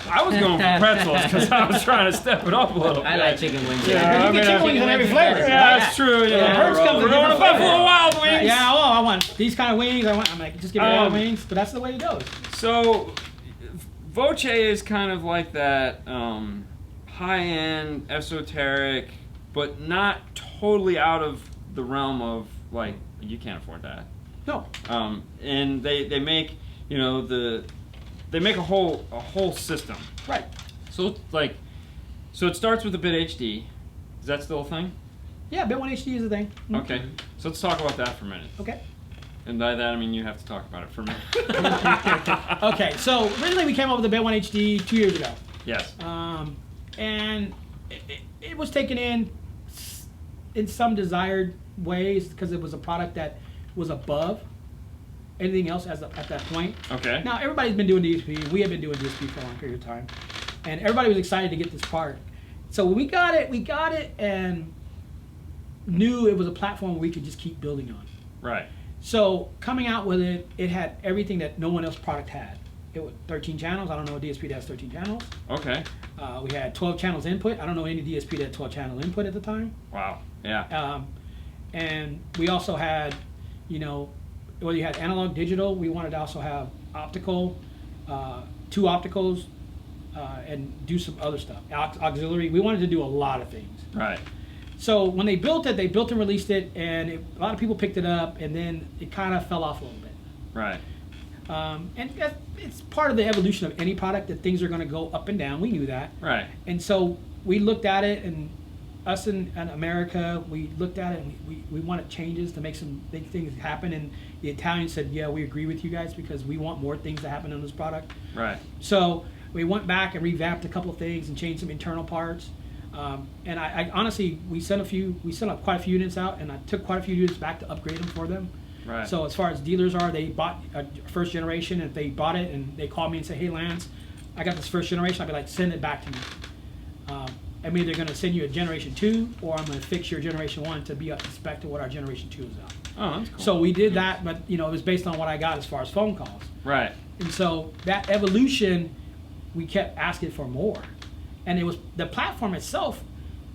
I was going for pretzels because I was trying to step it up a little bit. I like chicken wings. Yeah, I mean, chicken wings in every flavor. Yeah, that's true. Yeah, Hertz comes we're in going to different Buffalo Wild Wings. Yeah, oh, I want these kind of wings. I'm like, just give me all wings. But that's the way it goes. So, Voce is kind of like that high-end, esoteric, but not totally out of the realm of like you can't afford that. No. And they make they make a whole system. Right. So so it starts with a bit HD. Is that still a thing? Yeah, Bet 1 HD is a thing. Mhm. Okay. So let's talk about that for a minute. Okay. And by that I mean you have to talk about it for a minute. Okay. So originally we came up with the Bet 1 HD 2 years ago, Yes. and it was taken in some desired ways because it was a product that was above anything else at that point. Okay. Now everybody's been doing DSP. We have been doing DSP for a long period of time, and everybody was excited to get this part. So when we got it, and knew it was a platform we could just keep building on. Right. So coming out with it, it had everything that no one else product had. It was 13 channels. I don't know a DSP that has 13 channels. Okay. We had 12 channels input. I don't know any DSP that had 12 channel input at the time. Wow. Yeah. And we also had, you know, well, you had analog, digital. We wanted to also have optical, 2 opticals, and do some other stuff. Auxiliary. We wanted to do a lot of things. Right. So when they built it and released it, and a lot of people picked it up, and then it kind of fell off a little bit. Right. And it's part of the evolution of any product that things are going to go up and down. We knew that. Right. And so we looked at it, and us in America, we looked at it, and we wanted changes to make some big things happen. And the Italians said, yeah, we agree with you guys because we want more things to happen on this product. Right. So we went back and revamped a couple of things and changed some internal parts. And I honestly, we sent up quite a few units out, and I took quite a few units back to upgrade them for them. Right. So as far as dealers are, they bought a first generation. If they bought it and they called me and say, hey, Lance, I got this first generation, I'd be like, send it back to me. I'm either going to send you a generation 2, or I'm going to fix your generation 1 to be up to spec to what our generation 2 is on. Oh, that's cool. So we did that, but you know, it was based on what I got as far as phone calls. Right. And so that evolution, we kept asking for more. And it was the platform itself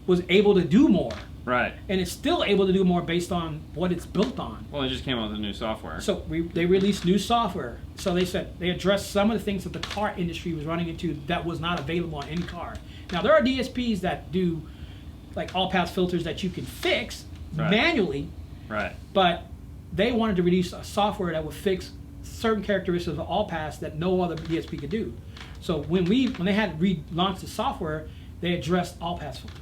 was able to do more. Right. And it's still able to do more based on what it's built on. Well, they just came out with a new software. So they released new software. So they said they addressed some of the things that the car industry was running into that was not available on any car. Now there are DSPs that do like all-pass filters that you can fix manually. Right. But they wanted to release a software that would fix certain characteristics of all-pass that no other DSP could do. So when they had relaunched the software, they addressed all-pass filters.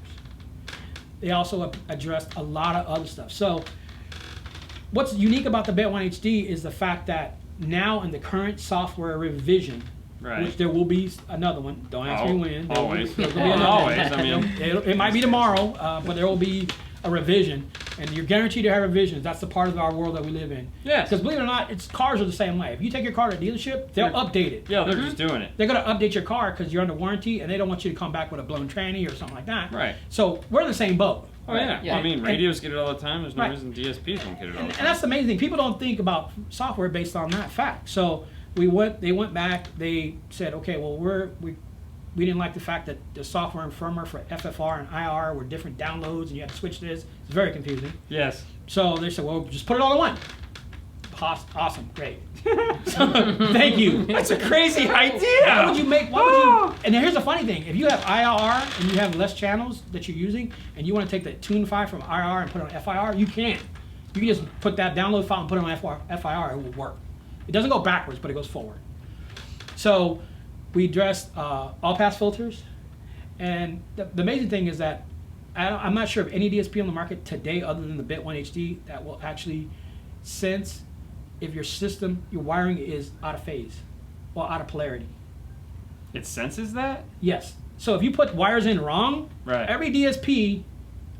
They also addressed a lot of other stuff. So what's unique about the Bet 1 HD is the fact that now in the current software revision, which there will be another one. Don't ask me when. Always. There will be another Always. one. I mean, it might be tomorrow, but there will be a revision, and you're guaranteed to have revisions. That's the part of our world that we live in. Yes. Because believe it or not, cars are the same way. If you take your car to a dealership, they'll update it. Yeah, they're just doing it. They're going to update your car because you're under warranty, and they don't want you to come back with a blown tranny or something like that. Right. So we're in the same boat. Oh yeah. Yeah. Well, I mean, radios get it all the time. There's no Right. reason DSPs won't get it all the And time. that's the amazing thing. People don't think about software based on that fact. So they went back. They said, okay, well, we didn't like the fact that the software and firmware for FFR and IR were different downloads, and you had to switch this. It's very confusing. Yes. So they said, well, just put it all in one. Awesome, great. Thank you. That's a crazy idea. Why would you? And here's the funny thing: if you have IR and you have less channels that you're using, and you want to take the tune file from IR and put it on FIR, you can. You can just put that download file and put it on FIR. It will work. It doesn't go backwards, but it goes forward. So we addressed all-pass filters, and the amazing thing is that I'm not sure of any DSP on the market today other than the Bet 1 HD that will actually sense if your system, your wiring is out of phase or out of polarity. It senses that? Yes. So if you put wires in wrong, every DSP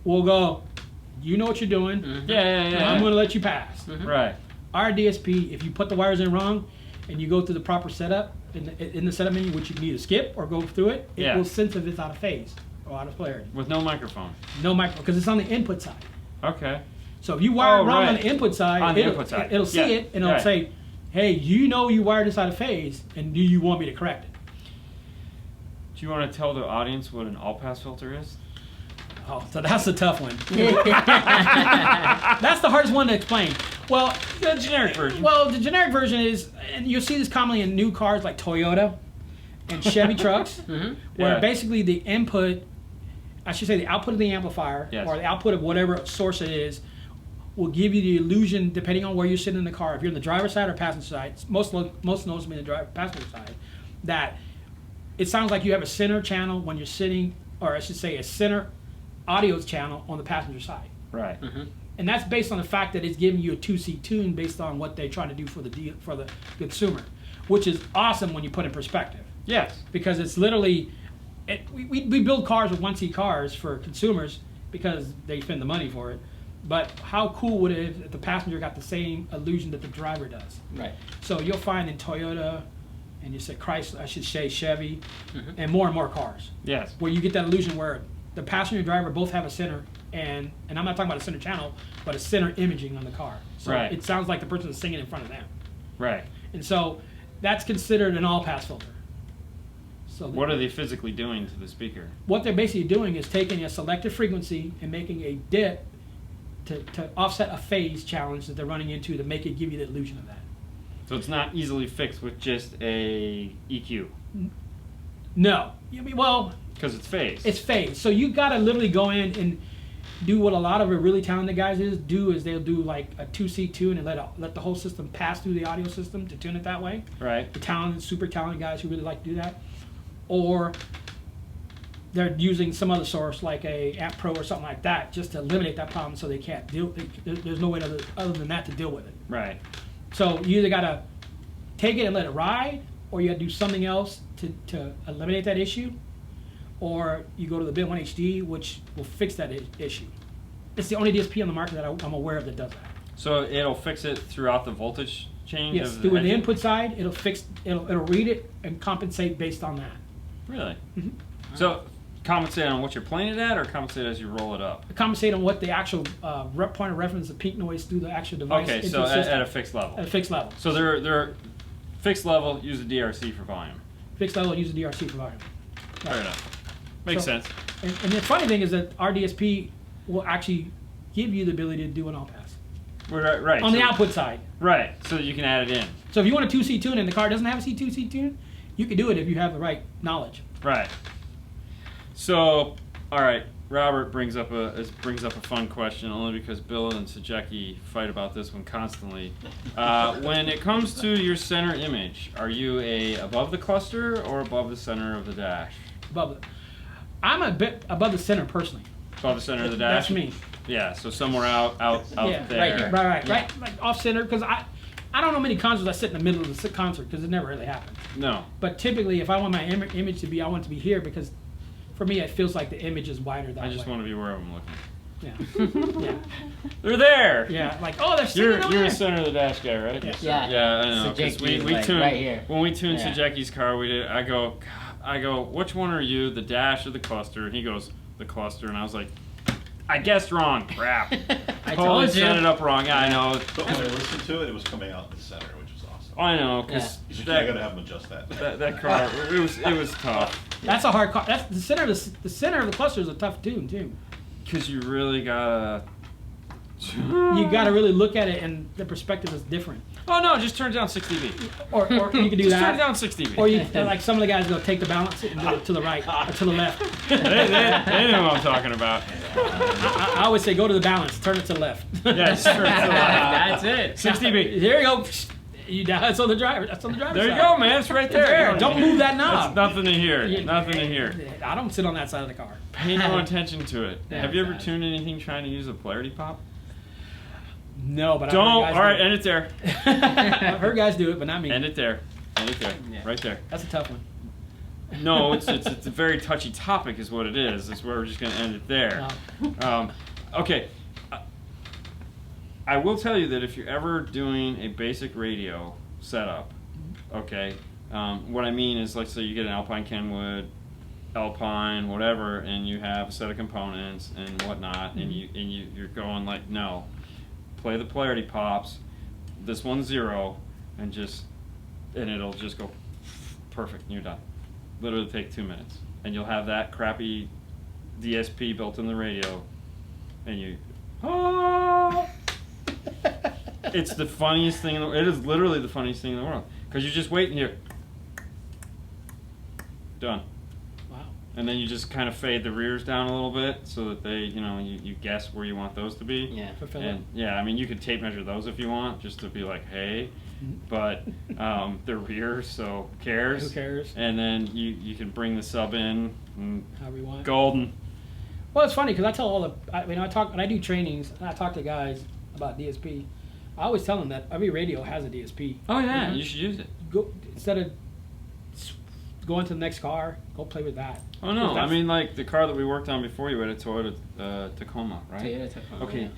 will go, you know what you're doing. Mm-hmm. Yeah. I'm going to let you pass. Mm-hmm. Right. Our DSP, if you put the wires in wrong and you go through the proper setup in the setup menu, which you can either skip or go through it, it will sense if it's out of phase or out of polarity. With no microphone? No microphone, because it's on the input side. Okay. So if you wire it wrong on the input side, it'll see it and it'll say, hey, you know you wired this out of phase, and do you want me to correct it? Do you want to tell the audience what an all-pass filter is? Oh, so that's a tough one. That's the hardest one to explain. Well, the generic version. Well, the generic version is, and you'll see this commonly in new cars like Toyota and Chevy trucks, where basically the input, I should say the output of the amplifier, or the output of whatever source it is, will give you the illusion, depending on where you're sitting in the car, if you're on the driver's side or passenger side, most noticeably the passenger side, that it sounds like you have a center channel when you're sitting, or I should say a center audio channel on the passenger side. Right. Mm-hmm. And that's based on the fact that it's giving you a 2C tune based on what they're trying to do for the consumer, which is awesome when you put it in perspective. Yes. Because it's literally, we build cars with 1C cars for consumers because they spend the money for it. But how cool would it if the passenger got the same illusion that the driver does? Right. So you'll find in Toyota, and you said Chrysler, I should say Chevy, and more cars. Yes. Where you get that illusion where the passenger and driver both have a center and I'm not talking about a center channel, but a center imaging on the car. So Right. it sounds like the person is singing in front of them. Right. And so that's considered an all-pass filter. So What are they physically doing to the speaker? what they're basically doing is taking a selective frequency and making a dip to offset a phase challenge that they're running into to make it give you the illusion of that. So it's not easily fixed with just a EQ No. I mean, well, because it's phased. it's phase. So you got to literally go in and do what a lot of the really talented guys do is they'll do like a 2C tune and let the whole system pass through the audio system to tune it that way. right. The talented, super talented guys who really like to do that. Or they're using some other source like a Amp Pro or something like that just to eliminate that problem so they can't deal. There's no way other than that to deal with it. Right. So you either got to take it and let it ride, or you got to do something else to eliminate that issue, or you go to the Bit 1 HD, which will fix that issue. It's the only DSP on the market that I'm aware of that does that. So it'll fix it throughout the voltage change. Yes, of through the engine? input side, it'll read it and compensate based on that. Really. Mhm. So compensate on what you're playing it at, or compensate as you roll it up. Compensate on what the actual point of reference, the peak noise through the actual device. Okay, into so the system at a fixed level. at a fixed level. So they're fixed level. Use a DRC for volume. Fixed level, use a DRC for volume. Fair enough. Makes So- sense. And the funny thing is that our DSP will actually give you the ability to do an all pass Right. Right. on the so- output side. Right. So that you can add it in. So if you want a 2C tune and the car doesn't have a C2C tune, you can do it if you have the right knowledge. Right. So, all right. Robert brings up a fun question only because Bill and Sajecki fight about this one constantly. When it comes to your center image, are you above the cluster or above the center of the dash? I'm a bit above the center personally. Above the center of the dash. That's me. Yeah. So somewhere out Yeah, there. right here. Right. Like off center, because I don't know many concerts that sit in the middle of the concert because it never really happens. No. But typically, if I want my image to be, I want it to be here because for me, it feels like the image is wider that I just way. want to be where I'm looking. Yeah. Yeah. They're there. Yeah. Like, oh, they're singing You're over you're there. a center of the dash guy, right? Yes. Yeah. Yeah, I know. 'Cause Sajecki we is, like, tuned right here. when we tuned Yeah. Sajecki's car. I go, which one are you, the dash or the cluster? And he goes, the cluster. And I was like, I guessed wrong. Crap. I Totally told you. set it up wrong. Yeah, I know. But when I listened to it, it was coming out in the center, which was awesome. I know, because You said, I gotta have them adjust that. that car, it was tough. That's a hard car. That's the center. The center of the cluster is a tough tune too. Because you really gotta. You got to really look at it, and the perspective is different. Oh no, just turn it down 6 dB. Or you can do Just that. turn it down 6 dB. Or you like some of the guys go take the balance and do it to the right or to the left. they know what I'm talking about. I always say go to the balance, turn it to the left. Yeah, just turn it to the left. That's it. 6 dB. Here you go. That's on the driver. That's on the driver's There you side. go, man. It's right there. Don't move that That's knob. nothing to hear. Yeah. Nothing to hear. I don't sit on that side of the car. Pay no attention to it. Yeah, Have you ever it's tuned anything trying to use a polarity pop? No, but Don't. All I've right, heard end it there. guys do it. I've heard guys do it, but not me. End it there. End it there. Yeah. Right there. That's a tough one. No, it's a very touchy topic, is what it is. It's where we're just going to end it there. Okay. I will tell you that if you're ever doing a basic radio setup, okay, what I mean is, like, say you get an Alpine Kenwood, Alpine, whatever, and you have a set of components and whatnot, and you're going like, no, play the polarity pops, this one's 0, and it'll just go perfect, and you're done. Literally take 2 minutes, and you'll have that crappy DSP built in the radio, and you, it's the funniest thing in the world. It is literally the funniest thing in the world, because you just wait and you're done. Wow. And then you just kind of fade the rears down a little bit so that they, you guess where you want those to be. Yeah. Fulfill And yeah, I mean, you could tape measure those if you want, just to be like, hey, but they're rears, so who cares? Who cares? And then you can bring the sub in, and However you want. golden. Well, it's funny because I tell when I do trainings and I talk to guys about DSP, I always tell them that every radio has a DSP. Oh yeah, Mhm. you should use it. Go instead of going to the next car, go play with that. Oh no, I That's- mean, like the car that we worked on before, you had a Toyota Tacoma, right? Toyota Tacoma, Okay, yeah.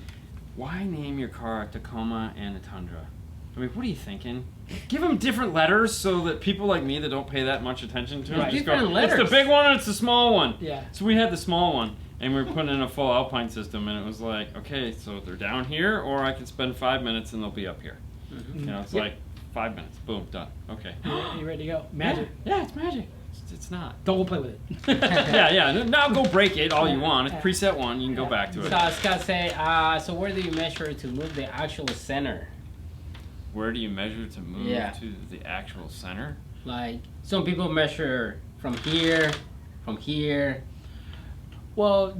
why name your car a Tacoma and a Tundra? I mean, what are you thinking? Give them different letters so that people like me that don't pay that much attention to them Right. just Different go, letters. it's the big one and it's the small one. Yeah. So we had the small one, and we were putting in a full Alpine system, and it was like, okay, so they're down here, or I can spend 5 minutes and they'll be up here. You know, it's like 5 minutes, boom, done. Okay. You ready to go? Magic. Yeah, it's magic. It's not. Don't go play with it. Yeah. Now go break it all you want. It's preset 1. You can go back to it. So I was gonna say, so where do you measure to move the actual center? Where do you measure to move to the actual center? Like some people measure from here. Well,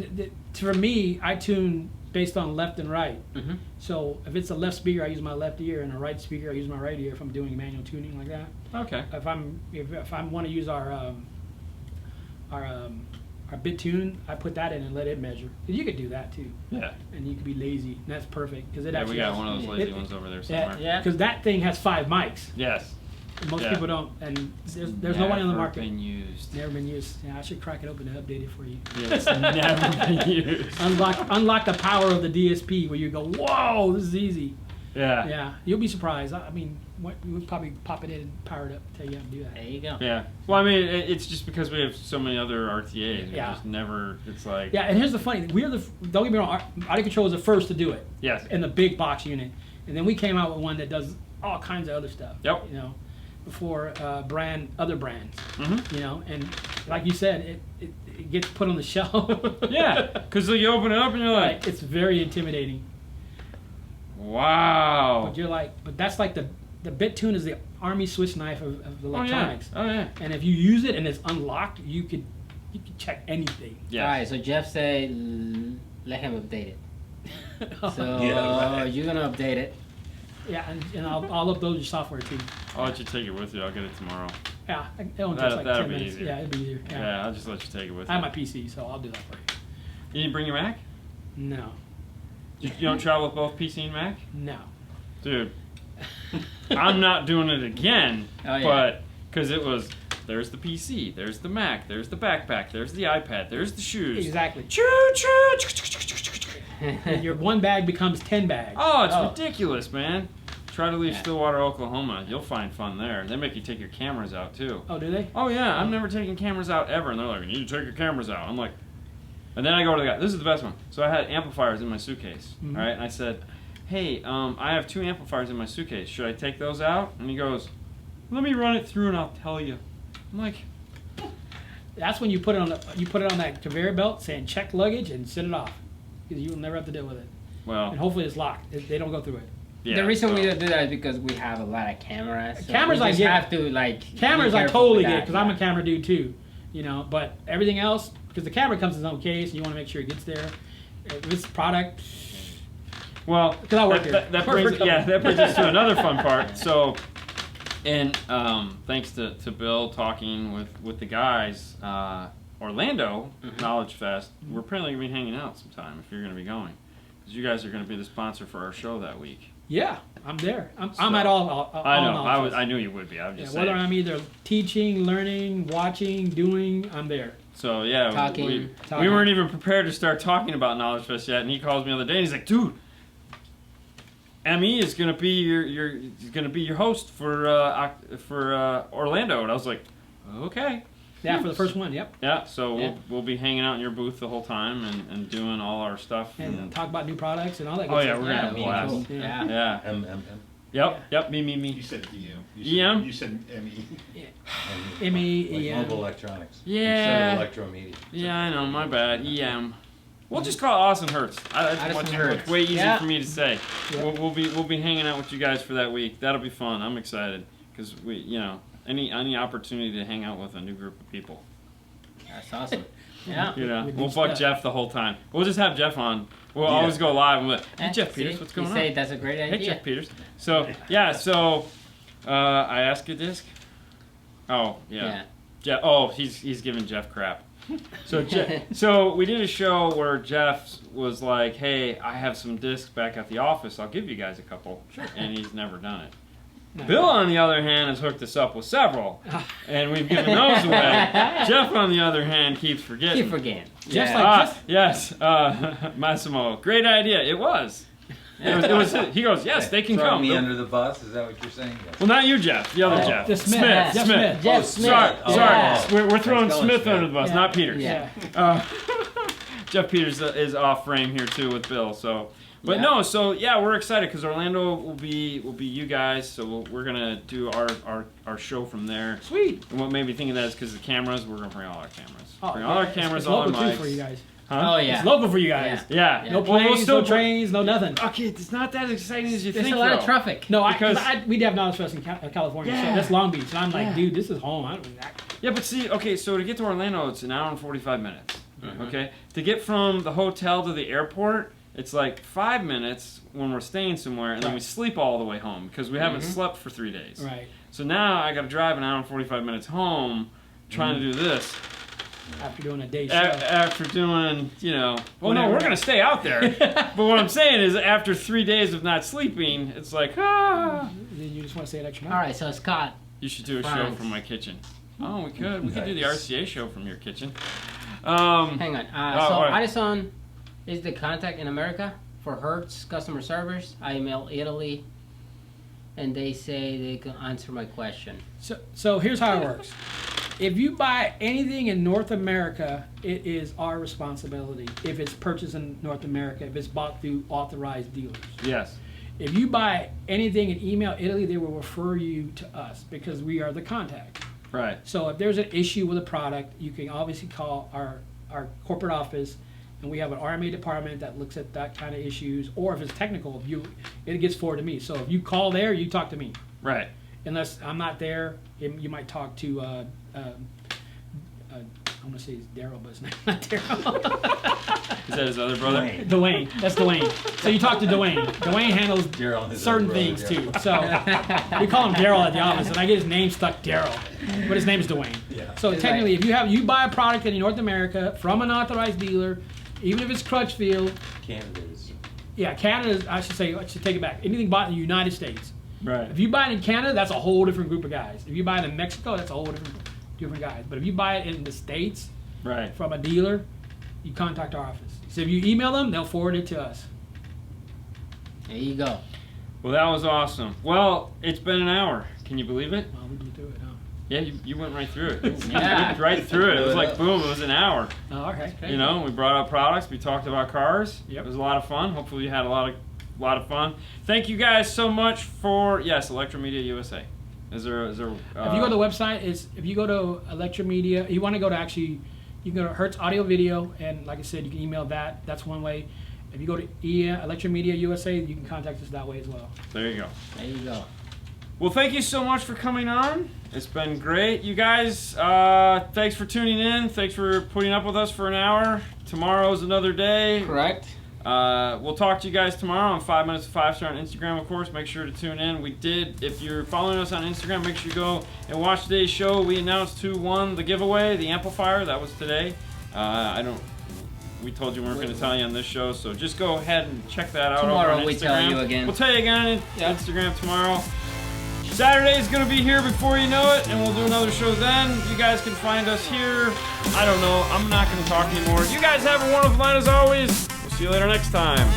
for me, I tune based on left and right. Mm-hmm. So if it's a left speaker, I use my left ear, and a right speaker, I use my right ear. If I'm doing manual tuning like that. Okay. If I want to use our bit tune, I put that in and let it measure. You could do that too. Yeah. And you could be lazy, and that's perfect because it Yeah, actually. we got has- one of those lazy ones over there somewhere. Yeah. Because that thing has 5 mics. Yes. And most Yeah. people don't, and there's no one on the market. Never been used. Never been used. Yeah, I should crack it open and update it for you. Yeah, it's never been used. Unlock the power of the DSP where you go, whoa, this is easy. Yeah. Yeah, you'll be surprised. I mean, we'll probably pop it in and power it up, tell you how to do that. There you go. Yeah. Well, I mean, it's just because we have so many other RTAs. We Yeah. just never. It's like. Yeah, and here's the funny thing. Don't get me wrong, Audio Control was the first to do it. Yes. In the big box unit. And then we came out with one that does all kinds of other stuff. Yep. You know, before other brands. Mm-hmm. You know, and like you said, it gets put on the shelf. Yeah. Because you open it up and you're like, Right, it's very intimidating. wow. But you're like, but that's like the bit tune is the army Swiss knife of the electronics. Oh yeah. And if you use it and it's unlocked, you could check anything. Yeah. All right. So Jeff said, let him update it. So Yeah, right. you're gonna update it. Yeah, and I'll upload your software too. I'll let you take it with you. I'll get it tomorrow. Yeah, it only That'll- takes like that'll 10 be minutes. easier. Yeah, it'll be easier. Yeah. Yeah. I'll just let you take it with I you. have my PC, so I'll do that for you. You didn't bring your Mac? No, You don't travel with both PC and Mac? no. Dude, I'm not doing it again, Oh, yeah. but because it was, there's the PC, there's the Mac, there's the backpack, there's the iPad, there's the shoes. Exactly. Choo choo. And your one bag becomes 10 bags. Oh, it's Oh. ridiculous, man. Try to leave Yeah. Stillwater, Oklahoma. You'll find fun there. They make you take your cameras out too. Oh, do they? Oh yeah, I've never taken cameras out ever, and they're like, you need to take your cameras out. I'm like, and then I go to the guy. This is the best one. So I had amplifiers in my suitcase, Mhm. all right? And I said, hey, I have 2 amplifiers in my suitcase. Should I take those out? And he goes, let me run it through and I'll tell you. I'm like, That's when you put it on that conveyor belt saying check luggage and send it off, because you will never have to deal with it. well, And hopefully it's locked. They don't go through it. yeah. The reason we so- don't do that is because we have a lot of cameras. So Cameras we I just get. have to like. Cameras be I careful totally with get that, because I'm a yeah. camera dude too, you know. But everything else, because the camera comes in its own case, and you want to make sure it gets there. If it's product, Well, Because I work here. that Work brings, for a yeah, company. that brings us to another fun part. So, and thanks to Bill talking with the guys, Orlando Knowledge Fest, we're apparently going to be hanging out sometime if you're going to be going. Because you guys are going to be the sponsor for our show that week. yeah, I'm there. I'm So- at all I know. knowledge fests. I knew you would be. I was Yeah, just whether saying. I'm either teaching, learning, watching, doing, I'm there. So yeah, Talking. we Talking. weren't even prepared to start talking about Knowledge Fest yet, and he calls me the other day and he's like, "Dude, ME is gonna be your host for Orlando," and I was like, "Okay." Yeah, for the first one. Yep. Yeah, so Yeah. we'll be hanging out in your booth the whole time and doing all our stuff. And talk about new products and all that. Oh, good yeah, stuff. we're gonna have a me blast. too. Yeah. Yeah. Yeah. Yep. Me. You said EM. EM? You said ME. ME, Like mobile electronics. Yeah. Instead of electromedia. Yeah, I know. My bad. EM. We'll just call it Audison Hertz. Audison Hertz. It's way easier Yeah. for me to say. Yeah. We'll be hanging out with you guys for that week. That'll be fun. I'm excited because any opportunity to hang out with a new group of people. That's awesome. Yeah. With We'll new bug stuff. Jeff the whole time. We'll just have Jeff on. We'll Yeah. always go live and we'll, hey Jeff See? Peters, what's going you on? say that's a great idea. Hey Jeff Peters. So yeah, I asked a disc. Oh yeah. Jeff. Oh, he's giving Jeff crap. So we did a show where Jeff was like, "Hey, I have some discs back at the office. I'll give you guys a couple," and he's never done it. No. Bill, on the other hand, has hooked us up with several, and we've given those away. Jeff, on the other hand, keeps forgetting. Keep forgetting. Just Yeah. like- Yes, Massimo, great idea. It was. It was. He goes, yes, they can Throwing come. me under the bus, is that what you're saying? Yes. Well, not you, Jeff. The other Jeff. The Smith. Jeff Smith. Jeff Oh, Smith. Sorry, Oh, sorry. yeah. We're throwing Thanks, Smith Smith. under the bus, Yeah. not Peters. Yeah. Jeff Peters is off frame here too with Bill. So, but Yeah. no, so yeah, we're excited because Orlando will be you guys. So we're gonna do our show from there. Sweet. And what made me think of that is because the cameras. We're gonna bring all our cameras. Oh, Bring all our it's- cameras, it's all our local too mics. for you guys. Huh? Oh yeah. It's local for you guys. Yeah. Yeah. No Well, we'll planes, still no trains, no nothing. Okay, it's not that exciting as you There's think. a lot though. of traffic. No, Because- we have Knowledge Fest in California, Yeah. so that's Long Beach. And I'm like, Yeah. dude, this is home. I don't. Yeah, but see, okay, so to get to Orlando, it's an hour and 45 minutes. Mhm. Okay, to get from the hotel to the airport, it's like 5 minutes when we're staying somewhere, and then we Right. sleep all the way home because we haven't Mhm. slept for 3 days. Right. So now I got to drive an hour and 45 minutes home, trying to do this After doing a day show. after doing, Well, no, Whatever. we're gonna stay out there. But what I'm saying is, after 3 days of not sleeping, it's like Then you just want to stay an extra All night. right, so Scott, you should do a show Thanks. from my kitchen. Oh, we could. We could do the Nice. RCA show from your kitchen. hang on. So right. Audison is the contact in America for Hertz customer service. I email Italy, and they say they can answer my question. So here's how it works. If you buy anything in North America, it is our responsibility. If it's purchased in North America, if it's bought through authorized dealers. Yes. If you buy anything in email Italy, they will refer you to us because we are the contact. Right. So if there's an issue with a product, you can obviously call our corporate office, and we have an RMA department that looks at that kind of issues. Or if it's technical, it gets forwarded to me. So if you call there, you talk to me. Right. Unless I'm not there, you might talk to. I'm gonna say it's Daryl, but it's not Daryl. Is that his other brother? Dwayne. Dwayne. That's Dwayne. So you talk to Dwayne. Dwayne handles Daryl and his certain other brother, things Daryl. too. So we call him Daryl at the office, and I get his name stuck Daryl, but his name is Dwayne. Yeah. So It's technically, like- if you buy a product in North America from an authorized dealer, even if it's Crutchfield, Canada is. yeah, Canada. I should take it back. Anything bought in the United States. Right. If you buy it in Canada, that's a whole different group of guys. If you buy it in Mexico, that's a whole different guys. But if you buy it in the States Right. from a dealer, you contact our office. So if you email them, they'll forward it to us. There you go. Well, that was awesome. Well, it's been an hour. Can you believe it? Well, we blew through it, huh? Yeah, you went right through it. You Yeah. went right through it. It was like boom. It was an hour. Oh, okay. We brought out products. We talked about cars. Yep. It was a lot of fun. Hopefully, you had a lot of fun. Thank you guys so much for Electromedia USA. Is there? If you go to the website, if you go to Electromedia, you want to go to you can go to Hertz Audio Video, and like I said, you can email that. That's one way. If you go to Electromedia USA, you can contact us that way as well. There you go. There you go. Well, thank you so much for coming on. It's been great. You guys, thanks for tuning in. Thanks for putting up with us for an hour. Tomorrow's another day. Correct. We'll talk to you guys tomorrow on 5 Minutes of 5 Star on Instagram, of course. Make sure to tune in. If you're following us on Instagram, make sure you go and watch today's show. We announced who won the giveaway, the amplifier. That was today. We told you we weren't going to tell you on this show, so just go ahead and check that out. Tomorrow over on we Instagram. tell you again. We'll tell you again on Yep. Instagram tomorrow. Saturday is going to be here before you know it, and we'll do another show then. You guys can find us here. I don't know. I'm not going to talk anymore. You guys have a wonderful night as always. We'll see you later next time.